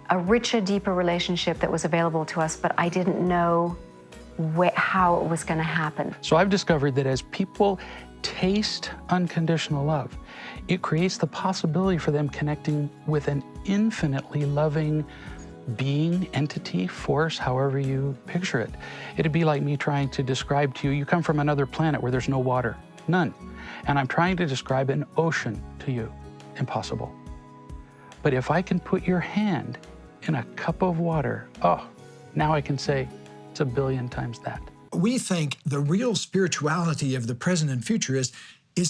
a richer, deeper relationship that was available to us, but I didn't know how it was going to happen. So I've discovered that as people taste unconditional love, it creates the possibility for them connecting with an infinitely loving being, entity, force, however you picture it. It'd be like me trying to describe to you, you come from another planet where there's no water, none. And I'm trying to describe an ocean to you, impossible. But if I can put your hand in a cup of water, oh, now I can say it's 1 billion times that. We think the real spirituality of the present and future is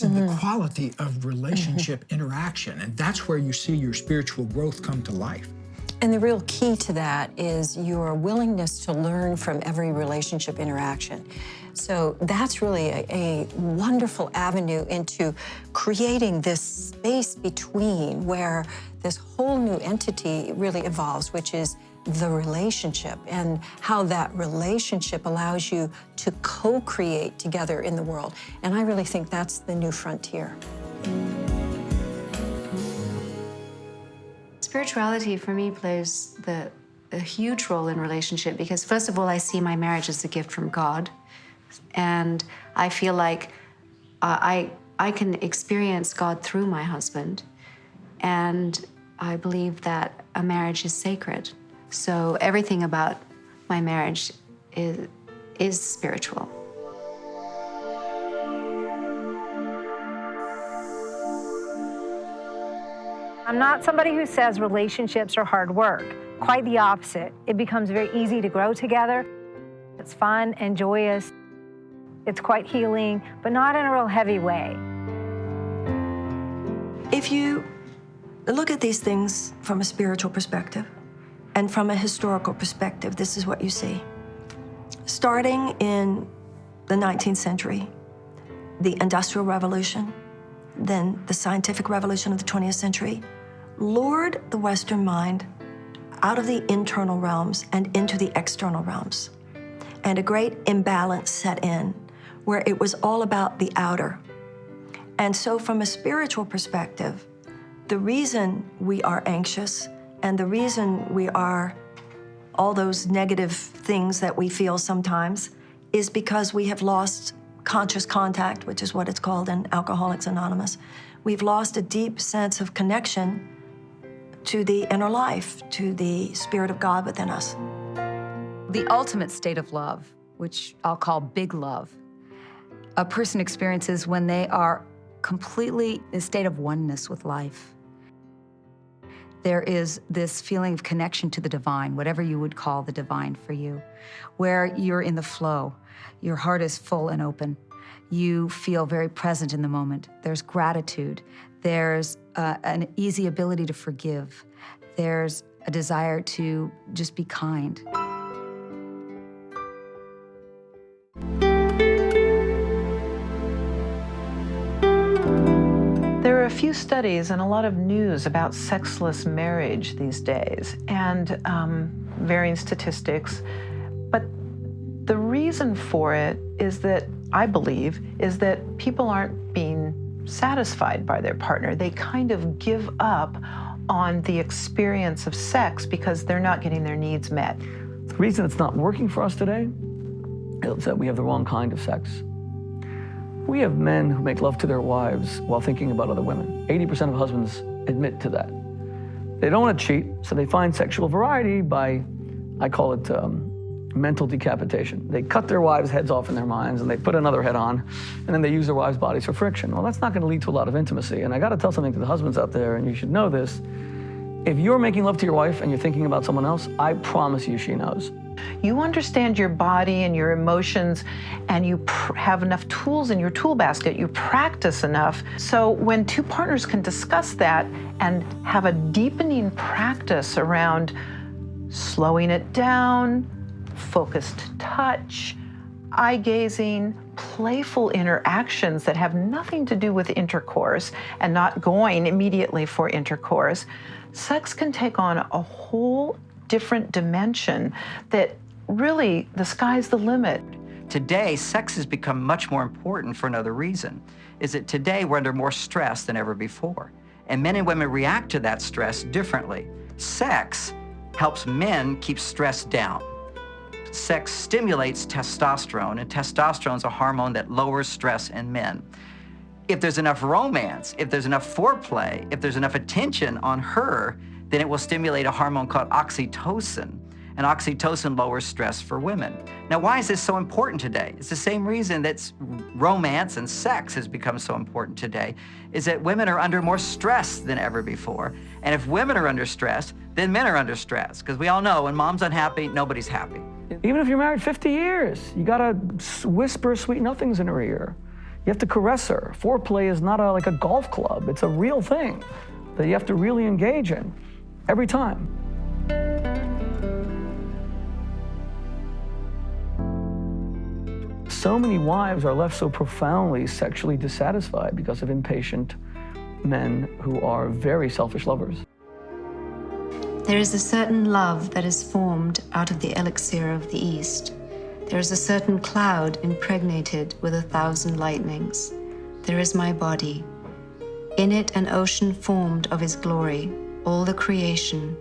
in the quality of relationship interaction. And that's where you see your spiritual growth come to life. And the real key to that is your willingness to learn from every relationship interaction. So that's really a wonderful avenue into creating this space between where this whole new entity really evolves, which is the relationship, and how that relationship allows you to co-create together in the world. And I really think that's the new frontier. Spirituality for me plays a huge role in relationship because, first of all, I see my marriage as a gift from God. And I feel like I can experience God through my husband. And I believe that a marriage is sacred. So everything about my marriage is spiritual. I'm not somebody who says relationships are hard work. Quite the opposite. It becomes very easy to grow together. It's fun and joyous. It's quite healing, but not in a real heavy way. If you look at these things from a spiritual perspective and from a historical perspective, this is what you see. Starting in the 19th century, the Industrial Revolution, then the scientific revolution of the 20th century, lured the Western mind out of the internal realms and into the external realms. And a great imbalance set in where it was all about the outer. And so from a spiritual perspective, the reason we are anxious and the reason we are all those negative things that we feel sometimes is because we have lost conscious contact, which is what it's called in Alcoholics Anonymous. We've lost a deep sense of connection to the inner life, to the Spirit of God within us. The ultimate state of love, which I'll call big love, a person experiences when they are completely in a state of oneness with life. There is this feeling of connection to the divine, whatever you would call the divine for you, where you're in the flow. Your heart is full and open. You feel very present in the moment. There's gratitude. There's an easy ability to forgive. There's a desire to just be kind. There are a few studies and a lot of news about sexless marriage these days, and varying statistics. But the reason for it is that, I believe, is that people aren't being satisfied by their partner. They kind of give up on the experience of sex because they're not getting their needs met. The reason it's not working for us today is that we have the wrong kind of sex. We have men who make love to their wives while thinking about other women. 80% of husbands admit to that. They don't want to cheat, so they find sexual variety by, I call it mental decapitation. They cut their wives' heads off in their minds and they put another head on, and then they use their wives' bodies for friction. Well, that's not going to lead to a lot of intimacy. And I got to tell something to the husbands out there, and you should know this. If you're making love to your wife and you're thinking about someone else, I promise you she knows. You understand your body and your emotions, and you have enough tools in your tool basket, you practice enough. So when two partners can discuss that and have a deepening practice around slowing it down, focused touch, eye gazing, playful interactions that have nothing to do with intercourse and not going immediately for intercourse, sex can take on a whole different dimension that really, the sky's the limit. Today, sex has become much more important for another reason, is that today we're under more stress than ever before. And men and women react to that stress differently. Sex helps men keep stress down. Sex stimulates testosterone, and testosterone is a hormone that lowers stress in men. If there's enough romance, if there's enough foreplay, if there's enough attention on her, then it will stimulate a hormone called oxytocin. and oxytocin lowers stress for women. Now, why is this so important today? It's the same reason that romance and sex has become so important today, is that women are under more stress than ever before. And if women are under stress, then men are under stress, because we all know when mom's unhappy, nobody's happy. Even if you're married 50 years, you gotta whisper sweet nothings in her ear. You have to caress her. Foreplay is not like a golf club. It's a real thing that you have to really engage in every time. So many wives are left so profoundly sexually dissatisfied because of impatient men who are very selfish lovers. There is a certain love that is formed out of the elixir of the East. There is a certain cloud impregnated with 1,000 lightnings. There is my body. In it an ocean formed of his glory, all the creation,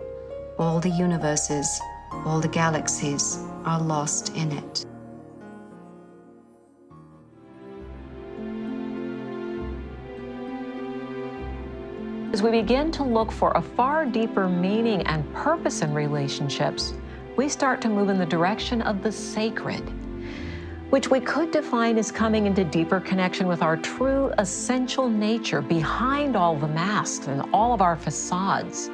all the universes, all the galaxies are lost in it. As we begin to look for a far deeper meaning and purpose in relationships, we start to move in the direction of the sacred, which we could define as coming into deeper connection with our true essential nature behind all the masks and all of our facades.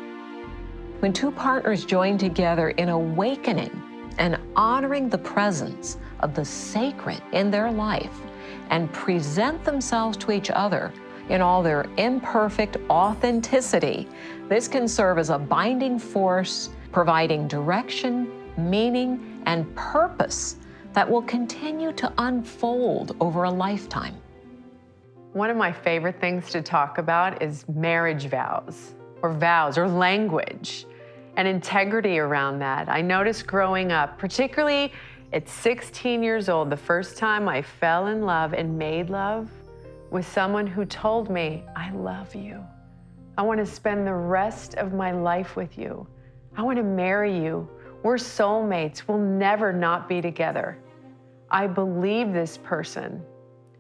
When two partners join together in awakening and honoring the presence of the sacred in their life and present themselves to each other in all their imperfect authenticity, this can serve as a binding force, providing direction, meaning, and purpose that will continue to unfold over a lifetime. One of my favorite things to talk about is marriage vows or language and integrity around that. I noticed growing up, particularly at 16 years old, the first time I fell in love and made love with someone who told me, I love you. I want to spend the rest of my life with you. I want to marry you. We're soulmates. We'll never not be together. I believe this person.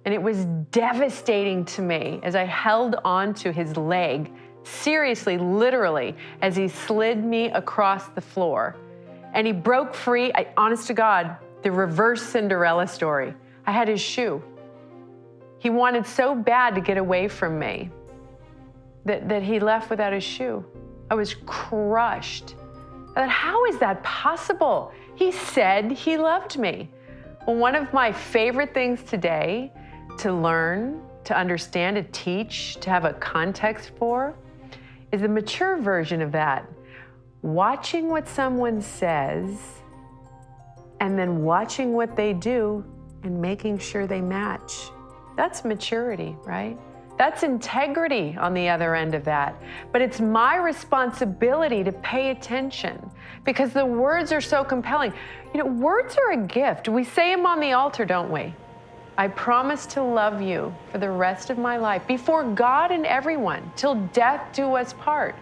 And it was devastating to me as I held on to his leg, seriously, literally, as he slid me across the floor. And he broke free. Honest to God, the reverse Cinderella story. I had his shoe. He wanted so bad to get away from me that he left without his shoe. I was crushed. I thought, how is that possible? He said he loved me. Well, one of my favorite things today to learn, to understand, to teach, to have a context for, is the mature version of that. Watching what someone says and then watching what they do and making sure they match. That's maturity, right? That's integrity on the other end of that. But it's my responsibility to pay attention because the words are so compelling. You know, words are a gift. We say them on the altar, don't we? I promise to love you for the rest of my life, before God and everyone, till death do us part.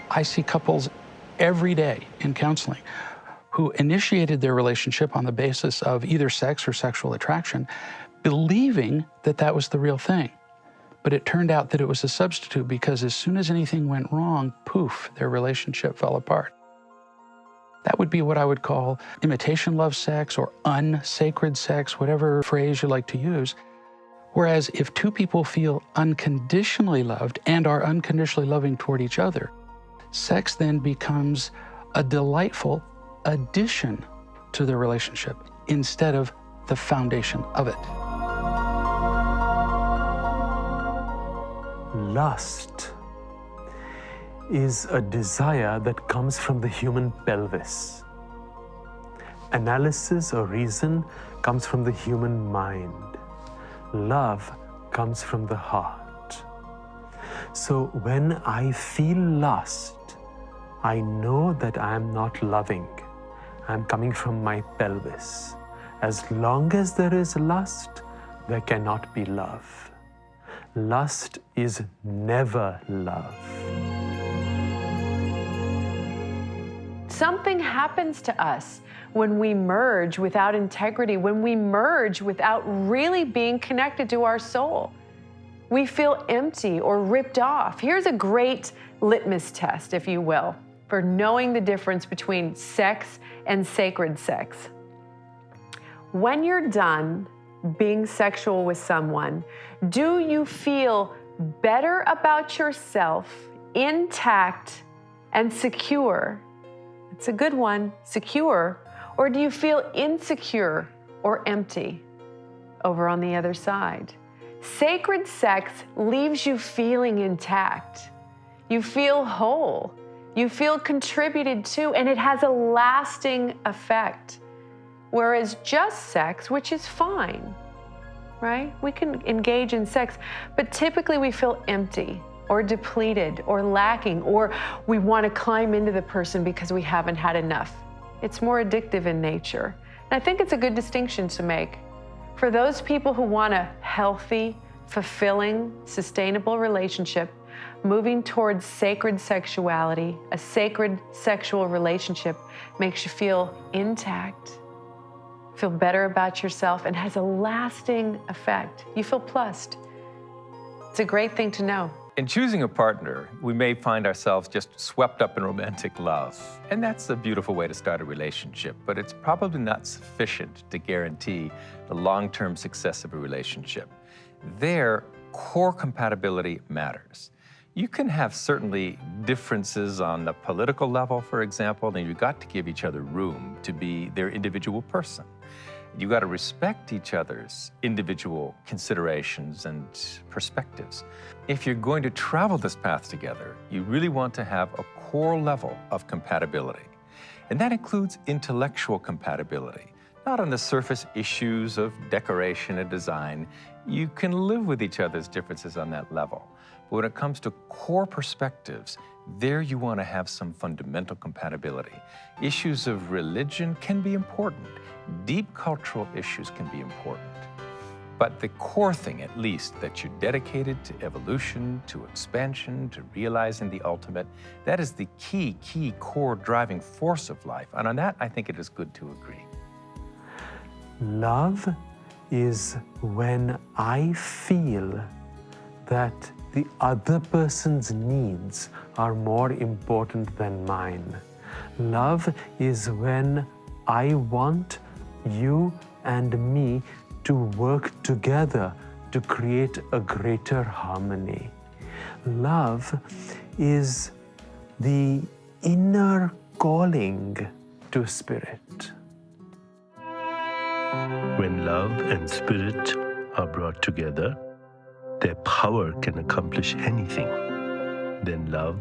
I see couples every day in counseling who initiated their relationship on the basis of either sex or sexual attraction, believing that that was the real thing. But it turned out that it was a substitute because as soon as anything went wrong, poof, their relationship fell apart. That would be what I would call imitation love sex or unsacred sex, whatever phrase you like to use. Whereas if two people feel unconditionally loved and are unconditionally loving toward each other, sex then becomes a delightful addition to the relationship instead of the foundation of it. Lust is a desire that comes from the human pelvis. Analysis or reason comes from the human mind. Love comes from the heart. So when I feel lust, I know that I am not loving. I'm coming from my pelvis. As long as there is lust, there cannot be love. Lust is never love. Something happens to us when we merge without integrity, when we merge without really being connected to our soul. We feel empty or ripped off. Here's a great litmus test, if you will, for knowing the difference between sex and sacred sex. When you're done being sexual with someone, do you feel better about yourself, intact and secure? It's a good one, secure. Or do you feel insecure or empty over on the other side? Sacred sex leaves you feeling intact. You feel whole. You feel contributed to, and it has a lasting effect. Whereas just sex, which is fine, right? We can engage in sex, but typically we feel empty or depleted or lacking, or we want to climb into the person because we haven't had enough. It's more addictive in nature. And I think it's a good distinction to make. For those people who want a healthy, fulfilling, sustainable relationship, moving towards sacred sexuality, a sacred sexual relationship makes you feel intact, feel better about yourself, and has a lasting effect. You feel plussed. It's a great thing to know. In choosing a partner, we may find ourselves just swept up in romantic love. And that's a beautiful way to start a relationship, but it's probably not sufficient to guarantee the long-term success of a relationship. There, core compatibility matters. You can have certainly differences on the political level, for example, and you've got to give each other room to be their individual person. You got to respect each other's individual considerations and perspectives. If you're going to travel this path together, you really want to have a core level of compatibility. And that includes intellectual compatibility, not on the surface issues of decoration and design. You can live with each other's differences on that level. But when it comes to core perspectives, there you want to have some fundamental compatibility. Issues of religion can be important. Deep cultural issues can be important. But the core thing, at least, that you're dedicated to evolution, to expansion, to realizing the ultimate, that is the key core driving force of life. And on that, I think it is good to agree. Love is when I feel that the other person's needs are more important than mine. Love is when I want you and me to work together to create a greater harmony. Love is the inner calling to spirit. When love and spirit are brought together, their power can accomplish anything. Then love,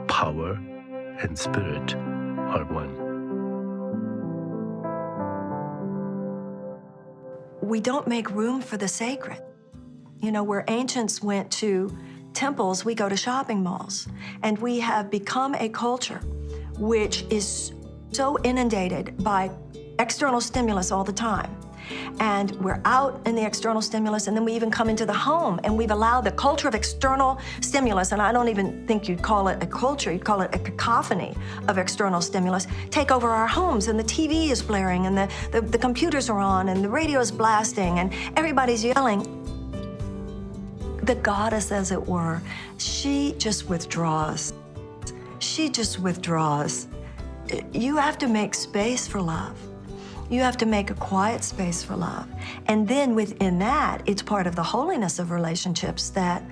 power, and spirit are one. We don't make room for the sacred. You know, where ancients went to temples, we go to shopping malls. And we have become a culture which is so inundated by external stimulus all the time. And we're out in the external stimulus, and then we even come into the home, and we've allowed the culture of external stimulus, and I don't even think you'd call it a culture, you'd call it a cacophony of external stimulus, take over our homes, and the TV is blaring, and the computers are on, and the radio is blasting, and everybody's yelling. The goddess, as it were, she just withdraws. She just withdraws. You have to make space for love. You have to make a quiet space for love. And then within that, it's part of the holiness of relationships that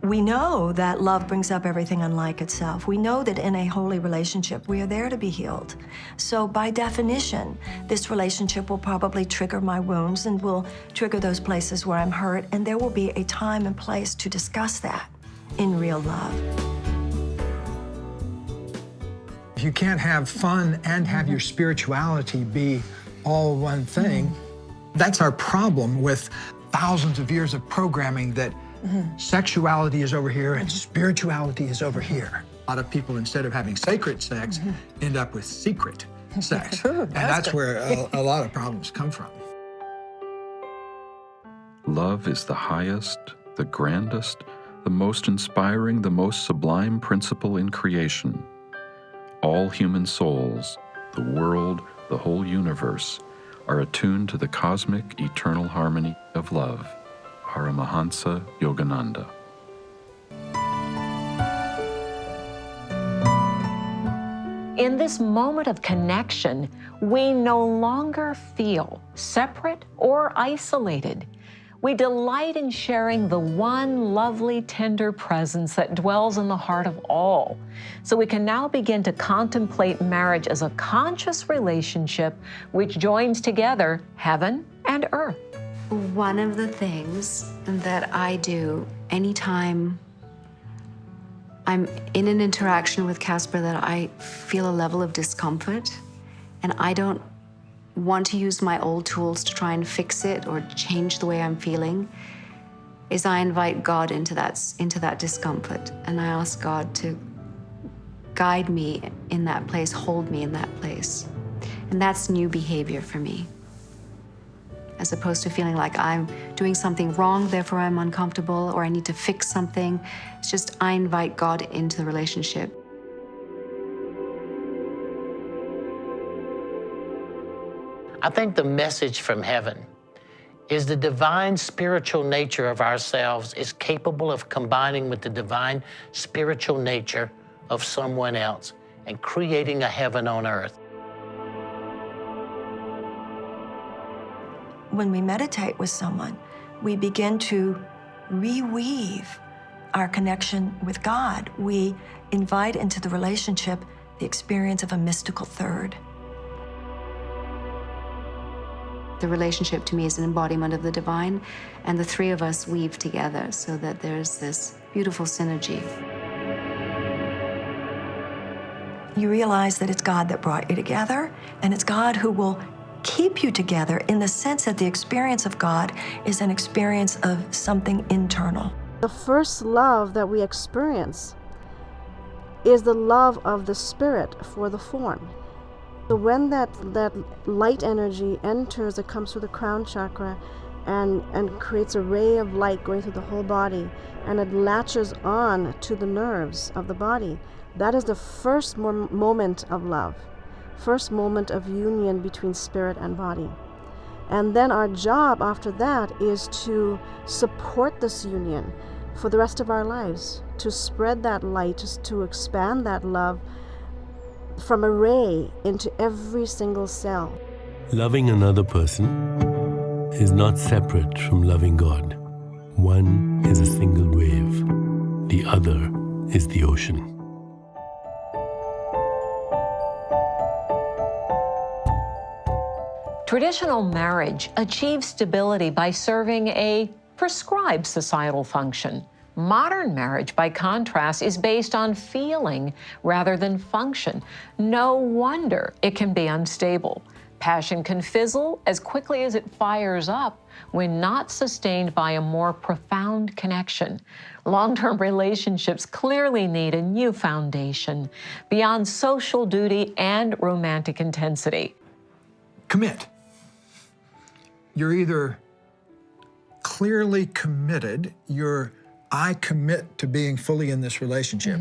we know that love brings up everything unlike itself. We know that in a holy relationship, we are there to be healed. So by definition, this relationship will probably trigger my wounds and will trigger those places where I'm hurt. And there will be a time and place to discuss that in real love. You can't have fun and have your spirituality be all one thing. That's our problem with thousands of years of programming that sexuality is over here and spirituality is over here. A lot of people, instead of having sacred sex, end up with secret sex. And that's where a lot of problems come from. Love is the highest, the grandest, the most inspiring, the most sublime principle in creation. All human souls, the world, the whole universe, are attuned to the cosmic, eternal harmony of love. Paramahansa Yogananda. In this moment of connection, we no longer feel separate or isolated. We delight in sharing the one lovely, tender presence that dwells in the heart of all. So we can now begin to contemplate marriage as a conscious relationship which joins together heaven and earth. One of the things that I do anytime I'm in an interaction with Casper that I feel a level of discomfort, and I don't want to use my old tools to try and fix it or change the way I'm feeling, is I invite God into that discomfort, and I ask God to guide me in that place, hold me in that place. And that's new behavior for me. As opposed to feeling like I'm doing something wrong, therefore I'm uncomfortable, or I need to fix something. It's just I invite God into the relationship. I think the message from heaven is the divine spiritual nature of ourselves is capable of combining with the divine spiritual nature of someone else and creating a heaven on earth. When we meditate with someone, we begin to reweave our connection with God. We invite into the relationship the experience of a mystical third. The relationship to me is an embodiment of the divine, and the three of us weave together so that there's this beautiful synergy. You realize that it's God that brought you together, and it's God who will keep you together in the sense that the experience of God is an experience of something internal. The first love that we experience is the love of the spirit for the form. So when that light energy enters, it comes through the crown chakra and creates a ray of light going through the whole body, and it latches on to the nerves of the body. That is the first moment of love. First moment of union between spirit and body. And then our job after that is to support this union for the rest of our lives, to spread that light, to expand that love from a ray into every single cell. Loving another person is not separate from loving God. One is a single wave, the other is the ocean. Traditional marriage achieves stability by serving a prescribed societal function. Modern marriage, by contrast, is based on feeling rather than function. No wonder it can be unstable. Passion can fizzle as quickly as it fires up when not sustained by a more profound connection. Long-term relationships clearly need a new foundation beyond social duty and romantic intensity. Commit. You're either clearly committed, I commit to being fully in this relationship,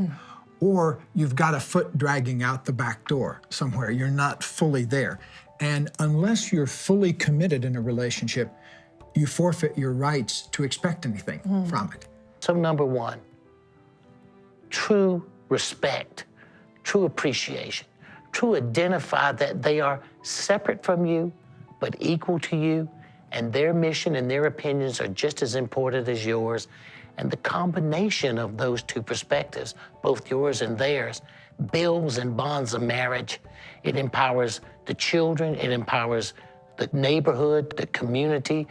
or you've got a foot dragging out the back door somewhere. You're not fully there. And unless you're fully committed in a relationship, you forfeit your rights to expect anything from it. So number one, true respect, true appreciation, true identify that they are separate from you, but equal to you, and their mission and their opinions are just as important as yours. And the combination of those two perspectives, both yours and theirs, builds and bonds a marriage. It empowers the children, it empowers the neighborhood, the community,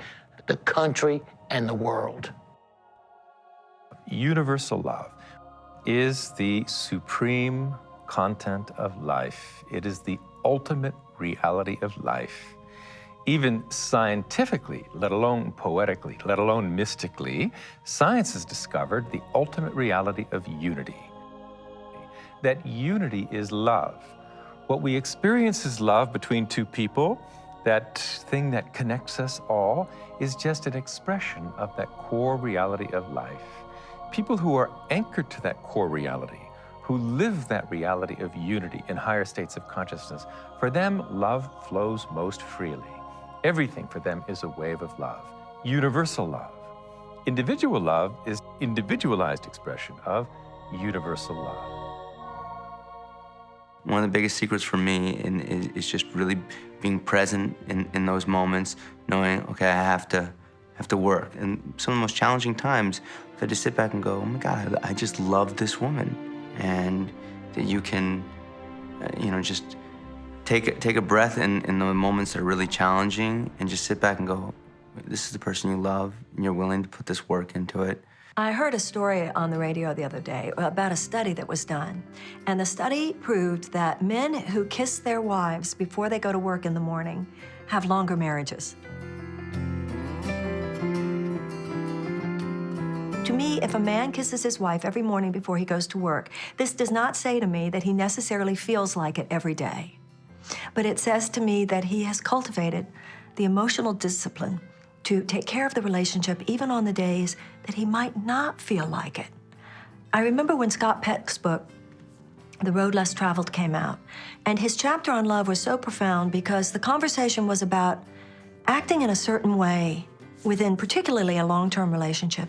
the country, and the world. Universal love is the supreme content of life. It is the ultimate reality of life. Even scientifically, let alone poetically, let alone mystically, science has discovered the ultimate reality of unity. That unity is love. What we experience as love between two people, that thing that connects us all, is just an expression of that core reality of life. People who are anchored to that core reality, who live that reality of unity in higher states of consciousness, for them, love flows most freely. Everything for them is a wave of love, universal love. Individual love is individualized expression of universal love. One of the biggest secrets for me is just really being present in those moments, knowing, okay, I have to work. And some of the most challenging times, I've had to sit back and go, oh my God, I just love this woman. And that you can, just take a breath in the moments that are really challenging and just sit back and go, this is the person you love, and you're willing to put this work into it. I heard a story on the radio the other day about a study that was done. And the study proved that men who kiss their wives before they go to work in the morning have longer marriages. To me, if a man kisses his wife every morning before he goes to work, this does not say to me that he necessarily feels like it every day. But it says to me that he has cultivated the emotional discipline to take care of the relationship even on the days that he might not feel like it. I remember when Scott Peck's book, The Road Less Traveled, came out, and his chapter on love was so profound because the conversation was about acting in a certain way within particularly a long-term relationship,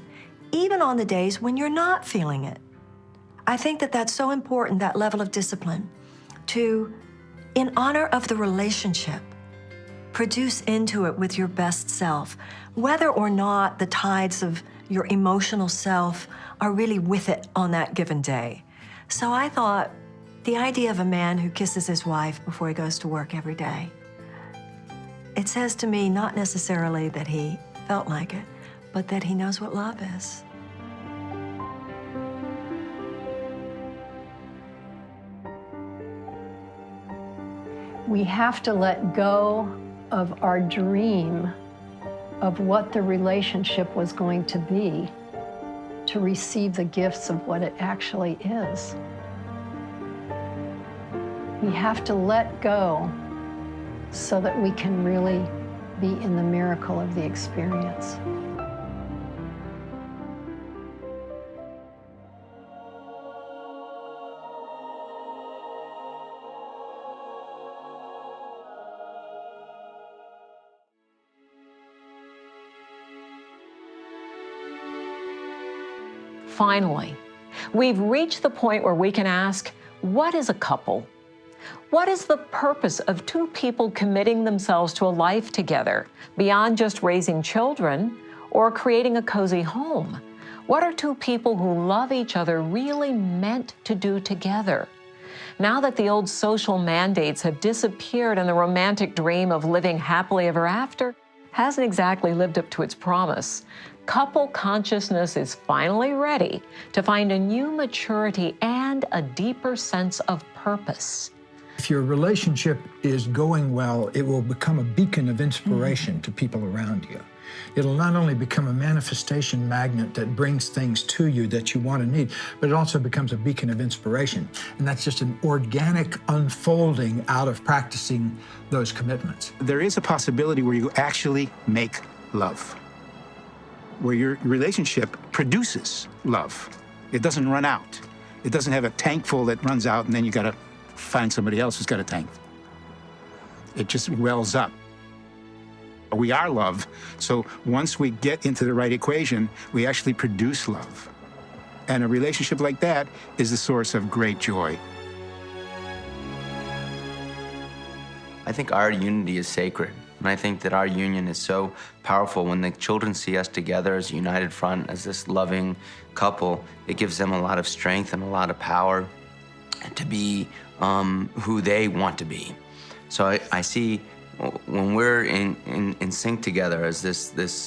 even on the days when you're not feeling it. I think that that's so important, that level of discipline, to, in honor of the relationship, produce into it with your best self, whether or not the tides of your emotional self are really with it on that given day. So I thought the idea of a man who kisses his wife before he goes to work every day, it says to me not necessarily that he felt like it, but that he knows what love is. We have to let go of our dream of what the relationship was going to be to receive the gifts of what it actually is. We have to let go so that we can really be in the miracle of the experience. Finally, we've reached the point where we can ask, what is a couple? What is the purpose of two people committing themselves to a life together beyond just raising children or creating a cozy home? What are two people who love each other really meant to do together? Now that the old social mandates have disappeared and the romantic dream of living happily ever after hasn't exactly lived up to its promise, couple consciousness is finally ready to find a new maturity and a deeper sense of purpose. If your relationship is going well, it will become a beacon of inspiration to people around you. It'll not only become a manifestation magnet that brings things to you that you want and need, but it also becomes a beacon of inspiration. And that's just an organic unfolding out of practicing those commitments. There is a possibility where you actually make love, where your relationship produces love. It doesn't run out. It doesn't have a tank full that runs out and then you gotta find somebody else who's got a tank. It just wells up. We are love, so once we get into the right equation, we actually produce love. And a relationship like that is the source of great joy. I think our unity is sacred. And I think that our union is so powerful. When the children see us together as a united front, as this loving couple, it gives them a lot of strength and a lot of power to be who they want to be. So I see when we're in sync together as this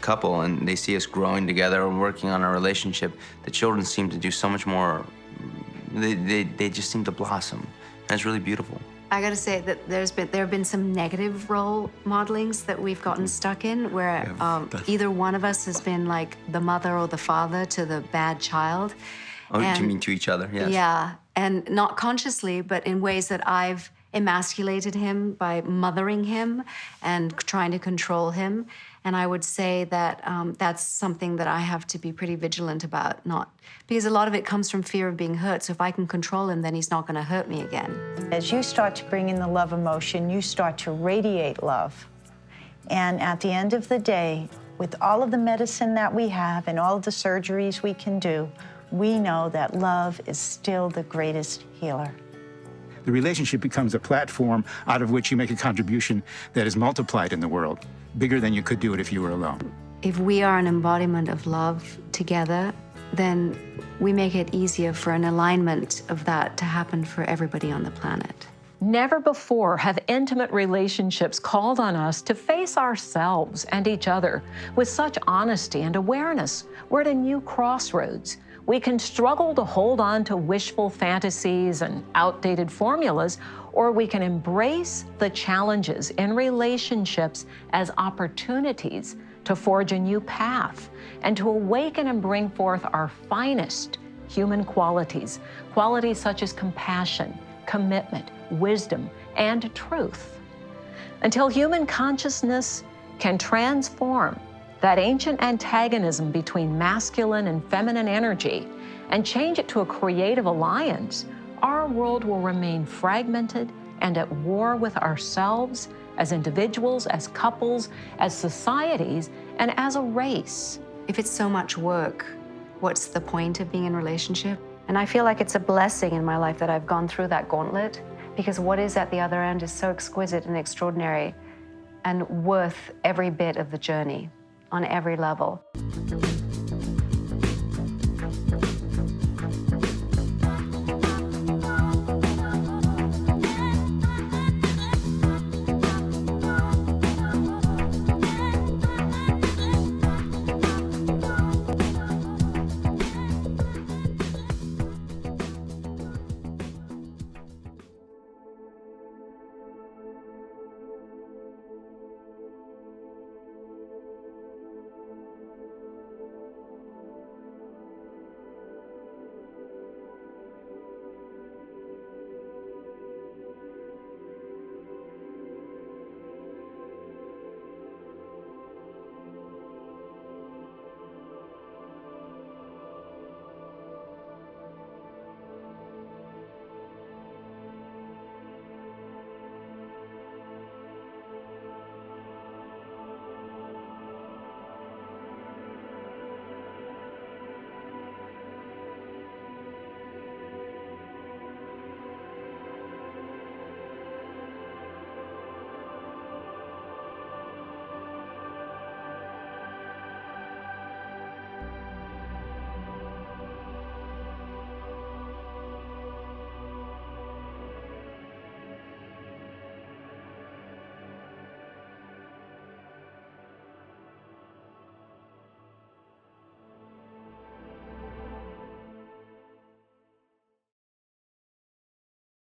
couple, and they see us growing together and working on our relationship, the children seem to do so much more. They just seem to blossom. And it's really beautiful. I gotta say that there have been some negative role modelings that we've gotten stuck in, where either one of us has been like the mother or the father to the bad child. Oh, you mean to each other? Yes. Yeah, and not consciously, but in ways that I've emasculated him by mothering him and trying to control him. And I would say that that's something that I have to be pretty vigilant about, because a lot of it comes from fear of being hurt. So if I can control him, then he's not going to hurt me again. As you start to bring in the love emotion, you start to radiate love. And at the end of the day, with all of the medicine that we have and all of the surgeries we can do, we know that love is still the greatest healer. The relationship becomes a platform out of which you make a contribution that is multiplied in the world, bigger than you could do it if you were alone. If we are an embodiment of love together, then we make it easier for an alignment of that to happen for everybody on the planet. Never before have intimate relationships called on us to face ourselves and each other with such honesty and awareness. We're at a new crossroads. We can struggle to hold on to wishful fantasies and outdated formulas, or we can embrace the challenges in relationships as opportunities to forge a new path and to awaken and bring forth our finest human qualities, qualities such as compassion, commitment, wisdom, and truth. Until human consciousness can transform that ancient antagonism between masculine and feminine energy and change it to a creative alliance, our world will remain fragmented and at war with ourselves as individuals, as couples, as societies, and as a race. If it's so much work, what's the point of being in a relationship? And I feel like it's a blessing in my life that I've gone through that gauntlet, because what is at the other end is so exquisite and extraordinary and worth every bit of the journey on every level.